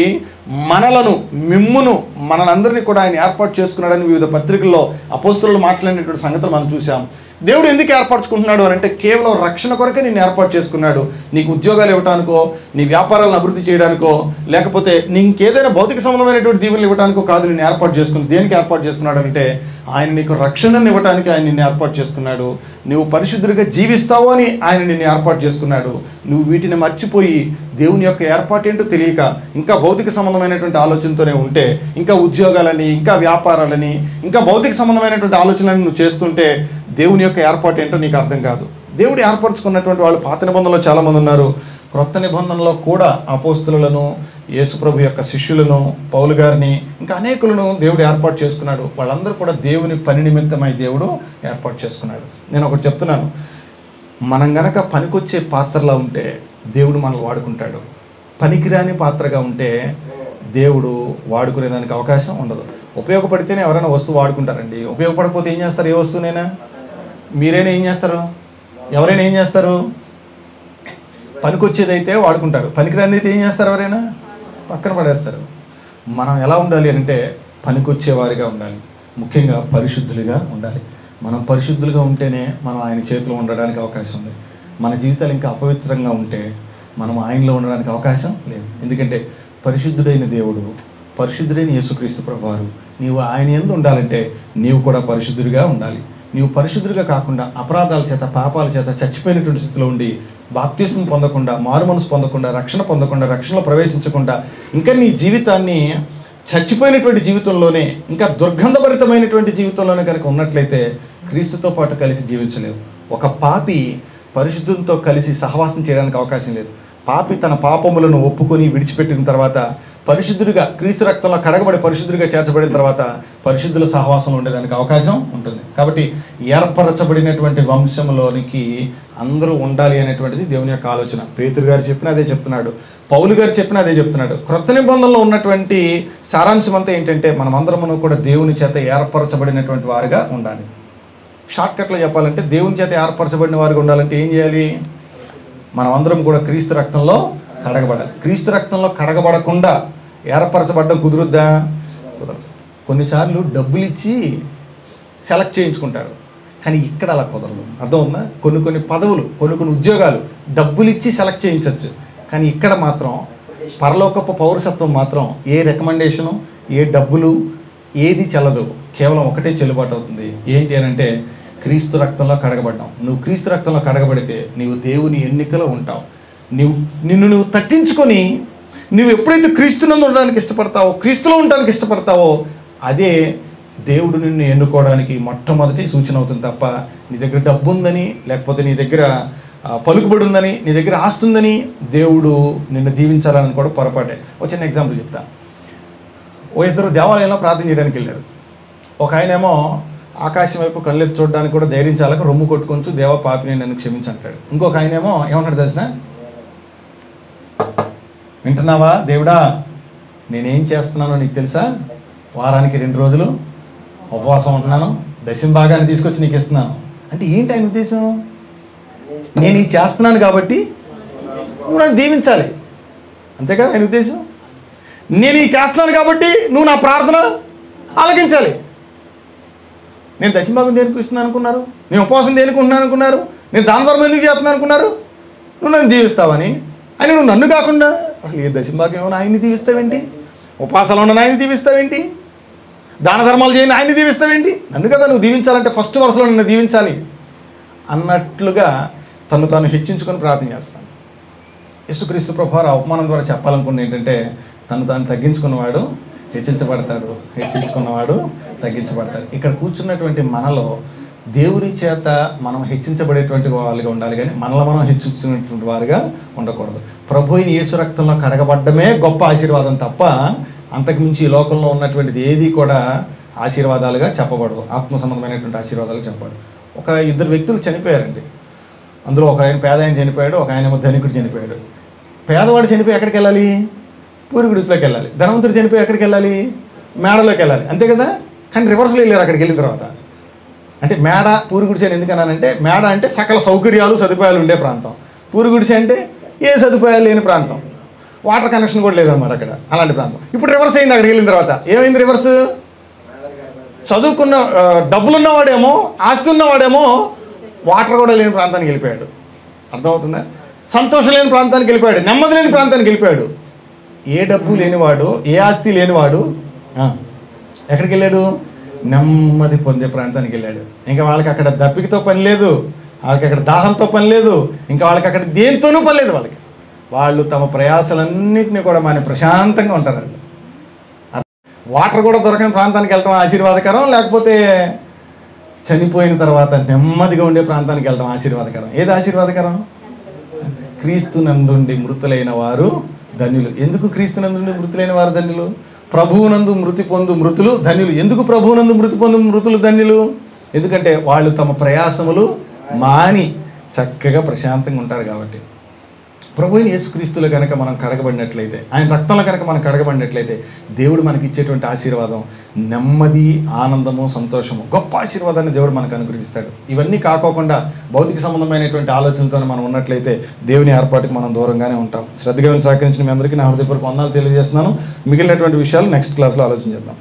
మనలను, మిమ్మును, మనందరినీ కూడా ఆయన ఏర్పాటు చేసుకున్నాడని వివిధ పత్రికల్లో అపోస్తలులు మాట్లాడినటువంటి సంగతులు మనం చూసాం. దేవుడు ఎందుకు ఏర్పరచుకుంటున్నాడు అని అంటే కేవలం రక్షణ కొరకే నిన్ను ఏర్పాటు చేసుకున్నాడు. నీకు ఉద్యోగాలు ఇవ్వడానికో, నీ వ్యాపారాలను అభివృద్ధి చేయడానికో, లేకపోతే నీకేదైనా భౌతిక సంబంధమైనటువంటి దీవెనలు ఇవ్వడానికో కాదు నిన్ను ఏర్పాటు చేసుకుని. దేనికి ఏర్పాటు చేసుకున్నాడు అంటే ఆయన నీకు రక్షణను ఇవ్వడానికి ఆయన నిన్ను ఏర్పాటు చేసుకున్నాడు. నువ్వు పరిశుద్ధుడిగా జీవిస్తావు అని ఆయన నిన్ను ఏర్పాటు చేసుకున్నాడు. నువ్వు వీటిని మర్చిపోయి దేవుని యొక్క ఏర్పాటు ఏంటో తెలియక ఇంకా భౌతిక సంబంధమైనటువంటి ఆలోచనతోనే ఉంటే, ఇంకా ఉద్యోగాలని, ఇంకా వ్యాపారాలని, ఇంకా భౌతిక సంబంధమైనటువంటి ఆలోచనలను నువ్వు చేస్తుంటే దేవుని యొక్క ఏర్పాటు ఏంటో నీకు అర్థం కాదు. దేవుడు ఏర్పరచుకున్నటువంటి వాళ్ళు పాత నిబంధనలో చాలామంది ఉన్నారు. క్రొత్త నిబంధనలో కూడా అపోస్తలులను, యేసుప్రభు యొక్క శిష్యులను, పౌలు గారిని, ఇంకా అనేకులను దేవుడు ఏర్పాటు చేసుకున్నాడు. వాళ్ళందరూ కూడా దేవుని పని నిమిత్తమై దేవుడు ఏర్పాటు చేసుకున్నాడు. నేను ఒకటి చెప్తున్నాను, మనం గనక పనికొచ్చే పాత్రలా ఉంటే దేవుడు మనల్ని వాడుకుంటాడు. పనికిరాని పాత్రగా ఉంటే దేవుడు వాడుకునేదానికి అవకాశం ఉండదు. ఉపయోగపడితేనే ఎవరైనా వస్తువు వాడుకుంటారండి. ఉపయోగపడకపోతే ఏం చేస్తారు? ఏ వస్తువునైనా మీరైనా ఏం చేస్తారు? ఎవరైనా ఏం చేస్తారు? పనికొచ్చేదైతే వాడుకుంటారు, పనికిరాని అయితే ఏం చేస్తారు? ఎవరైనా పక్కన పడేస్తారు. మనం ఎలా ఉండాలి అంటే పనికొచ్చేవారిగా ఉండాలి, ముఖ్యంగా పరిశుద్ధులుగా ఉండాలి. మనం పరిశుద్ధులుగా ఉంటేనే మనం ఆయన చేతిలో ఉండడానికి అవకాశం ఉంది. మన జీవితాలు ఇంకా అపవిత్రంగా ఉంటే మనం ఆయనలో ఉండడానికి అవకాశం లేదు. ఎందుకంటే పరిశుద్ధుడైన దేవుడు, పరిశుద్ధుడైన యేసుక్రీస్తు ప్రభువారు, నీవు ఆయన యందు ఉండాలంటే నీవు కూడా పరిశుద్ధుడిగా ఉండాలి. నీవు పరిశుద్ధుడిగా కాకుండా అపరాధాల చేత, పాపాల చేత చచ్చిపోయినటువంటి స్థితిలో ఉండి బాప్తిస్మం పొందకుండా, మారు మనసు పొందకుండా, రక్షణ పొందకుండా, రక్షణలో ప్రవేశించకుండా ఇంకా నీ జీవితాన్ని చచ్చిపోయినటువంటి జీవితంలోనే, ఇంకా దుర్గంధభరితమైనటువంటి జీవితంలోనే కనుక ఉన్నట్లయితే క్రీస్తుతో పాటు కలిసి జీవించలేవు. ఒక పాపి పరిశుద్ధులతో కలిసి సహవాసం చేయడానికి అవకాశం లేదు. పాపి తన పాపములను ఒప్పుకొని విడిచిపెట్టిన తర్వాత పరిశుద్ధుడిగా, క్రీస్తు రక్తంలో కడగబడి పరిశుద్ధుడిగా చేర్చబడిన తర్వాత పరిశుద్ధుల సహవాసంలో ఉండేదానికి అవకాశం ఉంటుంది. కాబట్టి ఏర్పరచబడినటువంటి వంశంలోనికి అందరూ ఉండాలి అనేటువంటిది దేవుని యొక్క ఆలోచన. పేతురు గారు చెప్పిన అదే చెప్తున్నాడు, పౌలు గారు చెప్పిన అదే చెప్తున్నాడు. క్రొత్త నిబంధనలో ఉన్నటువంటి సారాంశం అంతా ఏంటంటే మనమందరము కూడా దేవుని చేత ఏర్పరచబడినటువంటి వారుగా ఉండాలి. షార్ట్కట్లో చెప్పాలంటే దేవుని చేత ఏర్పరచబడిన వారుగా ఉండాలంటే ఏం చేయాలి? మనమందరం కూడా క్రీస్తు రక్తంలో కడగబడాలి. క్రీస్తు రక్తంలో కడగబడకుండా ఏర్పరచబడ్డం కుదురుద్దా? కుదరదు. కొన్నిసార్లు డబ్బులు ఇచ్చి సెలెక్ట్ చేయించుకుంటారు, కానీ ఇక్కడ అలా కుదరదు. అర్థం ఉందా? కొన్ని పదవులు, కొన్ని ఉద్యోగాలు డబ్బులు ఇచ్చి సెలెక్ట్ చేయించవచ్చు, కానీ ఇక్కడ మాత్రం పరలోకపు పౌరసత్వం మాత్రం ఏ రికమెండేషను, ఏ డబ్బులు, ఏది చెల్లదు. కేవలం ఒకటే చెల్లుబాటు అవుతుంది. ఏంటి అని అంటే క్రీస్తు రక్తంలో కడగబడ్డాం. నువ్వు క్రీస్తు రక్తంలో కడగబడితే నీవు దేవుని ఎన్నికలో ఉంటావు. నిన్ను తగ్గించుకొని నువ్వు ఎప్పుడైతే క్రీస్తునందు ఉండడానికి ఇష్టపడతావో, క్రీస్తులో ఉండడానికి ఇష్టపడతావో, అదే దేవుడు నిన్ను ఎన్నుకోవడానికి మొట్టమొదటి సూచన అవుతుంది తప్ప నీ దగ్గర డబ్బు ఉందని, లేకపోతే నీ దగ్గర పలుకుబడి ఉందని, నీ దగ్గర ఆస్తుందని దేవుడు నిన్ను దీవించాలని కూడా పొరపాటే. ఒక చిన్న ఎగ్జాంపుల్ చెప్తా. ఇద్దరు దేవాలయంలో ప్రార్థన చేయడానికి వెళ్ళారు. ఒక ఆయనేమో ఆకాశం వైపు కళ్ళెత్తి చూడడానికి కూడా ధైర్యం చాలక రొమ్ము కొట్టుకొంచు, దేవ పాపిని నన్ను క్షమించి అంటాడు. ఇంకొక ఆయనేమో ఏమన్నాడు తెలిసిన? వింటున్నావా దేవుడా, నేనేం చేస్తున్నానో నీకు తెలుసా? వారానికి 2 రోజులు ఉపవాసం ఉంటున్నాను, దశమ భాగాన్ని తీసుకొచ్చి నీకు ఇస్తున్నాను. అంటే ఏంటి ఆయన ఉద్దేశం? నేను ఇది చేస్తున్నాను కాబట్టి నువ్వు నన్ను దీవించాలి, అంతేగా ఆయన ఉద్దేశం. నేను ఇది చేస్తున్నాను కాబట్టి నువ్వు నా ప్రార్థన ఆలకించాలి. నేను దశమ భాగం దేనికి ఇస్తున్నాను అనుకున్నారు? నేను ఉపవాసం దేనికి ఉంటున్నాను అనుకున్నారు? నేను దాన ధర్మం ఎందుకు చేస్తున్నాను అనుకున్నారు? నువ్వు నన్ను దీవిస్తావని. అని నువ్వు నన్ను కాకుండా అసలు ఏ దశమ భాగం ఏమైనా ఆయన్ని దీవిస్తావేంటి? ఉపవాసాలు ఉండని ఆయన్ని దీవిస్తావేంటి? దాన ధర్మాలు చేయని ఆయన్ని దీవిస్తావేంటి? నన్ను కదా నువ్వు దీవించాలంటే ఫస్ట్ వరుసలో నన్ను దీవించాలి అన్నట్లుగా తను తాను హెచ్చించుకొని ప్రార్థన చేస్తాను. యేసుక్రీస్తు ప్రభువారు అవమానం ద్వారా చెప్పాలనుకున్నది ఏంటంటే తను తాను తగ్గించుకున్నవాడు హెచ్చించబడతాడు, హెచ్చించుకున్నవాడు తగ్గించబడతాడు. ఇక్కడ కూర్చున్నటువంటి మనలో దేవుని చేత మనం హెచ్చించబడేటువంటి వాళ్ళుగా ఉండాలి, కానీ మనలో మనం హెచ్చించుకున్నటువంటి వారుగా ఉండకూడదు. ప్రభు అయిన యేసు రక్తంలో కడగబడ్డమే గొప్ప ఆశీర్వాదం తప్ప అంతకుమించి ఈ లోకంలో ఉన్నటువంటిది ఏది కూడా ఆశీర్వాదాలుగా చెప్పబడవు, ఆత్మ సంబంధమైనటువంటి ఆశీర్వాదాలు చెప్పబడు. ఒక 2 వ్యక్తులు చనిపోయారండి. అందులో ఒక ఆయన పేద ఆయన చనిపోయాడు, ఒక ఆయన ధనికుడు చనిపోయాడు. పేదవాడు చనిపోయి ఎక్కడికి వెళ్ళాలి? పూరిగుడిలోకి వెళ్ళాలి. ధనవంతుడు చనిపోయి ఎక్కడికి వెళ్ళాలి? మేడలోకి వెళ్ళాలి, అంతే కదా. కానీ రివర్స్లో వెళ్ళారు అక్కడికి వెళ్ళిన తర్వాత. అంటే మేడ పూరిగుడిసే అని ఎందుకన్నానంటే, మేడ అంటే సకల సౌకర్యాలు సదుపాయాలు ఉండే ప్రాంతం, పూరిగుడిసే అంటే ఏ సదుపాయాలు లేని ప్రాంతం, వాటర్ కనెక్షన్ కూడా లేదన్నమాట అక్కడ, అలాంటి ప్రాంతం. ఇప్పుడు రివర్స్ అయింది. అక్కడికి వెళ్ళిన తర్వాత ఏమైంది? రివర్స్. చదువుకున్న డబ్బులున్నవాడేమో, ఆస్తి ఉన్నవాడేమో వాటర్ కూడా లేని ప్రాంతానికి వెళ్ళిపోయాడు. అర్థమవుతుందా? సంతోషం లేని ప్రాంతానికి వెళ్ళిపోయాడు, నెమ్మది లేని ప్రాంతానికి వెళ్ళిపోయాడు. ఏ డబ్బు లేనివాడు, ఏ ఆస్తి లేనివాడు ఎక్కడికి వెళ్ళాడు? నెమ్మది పొందే ప్రాంతానికి వెళ్ళాడు. ఇంకా వాళ్ళకి అక్కడ దప్పికతో పని లేదు, వాళ్ళకి అక్కడ దాహంతో పని లేదు, ఇంకా వాళ్ళకి అక్కడ దేనితోనూ పని లేదు. వాళ్ళు తమ ప్రయాసాలన్నింటినీ కూడా మన ప్రశాంతంగా ఉంటారు. వాటర్ కూడా దొరకని ప్రాంతానికి వెళ్ళడం ఆశీర్వాదకరం, లేకపోతే చనిపోయిన తర్వాత నెమ్మదిగా ఉండే ప్రాంతానికి వెళ్ళడం ఆశీర్వాదకరం. ఏది ఆశీర్వాదకరం? క్రీస్తునందుండి మృతులైన వారు ధన్యులు. ఎందుకు క్రీస్తునందుండి మృతులైన వారు ధన్యులు? ప్రభువునందు మృతి పొందు మృతులు ధన్యులు. ఎందుకు ప్రభువునందు మృతి పొందు మృతులు ధన్యులు? ఎందుకంటే వాళ్ళు తమ ప్రయాసములు మాని చక్కగా ప్రశాంతంగా ఉంటారు కాబట్టి. ప్రభు అయిన యేసుక్రీస్తులో కనుక మనం కడగబడినట్లయితే, ఆయన రక్తంలో కనుక మనం కడగబడినట్లయితే దేవుడు మనకి ఇచ్చేటువంటి ఆశీర్వాదం నెమ్మది, ఆనందము, సంతోషము, గొప్ప ఆశీర్వాదాన్ని దేవుడు మనకు అనుగ్రహిస్తాడు. ఇవన్నీ కాకోకుండా భౌతిక సంబంధమైనటువంటి ఆలోచనలతో మనం ఉన్నట్లయితే దేవుని ఏర్పాటుకి మనం దూరంగానే ఉంటాం. శ్రద్ధగా సహకరించిన మీ అందరికీ నా హృదయపూర్వక వందనాలు తెలియజేస్తున్నాను. మిగిలినటువంటి విషయాలు నెక్స్ట్ క్లాస్లో ఆలోచన చేద్దాం.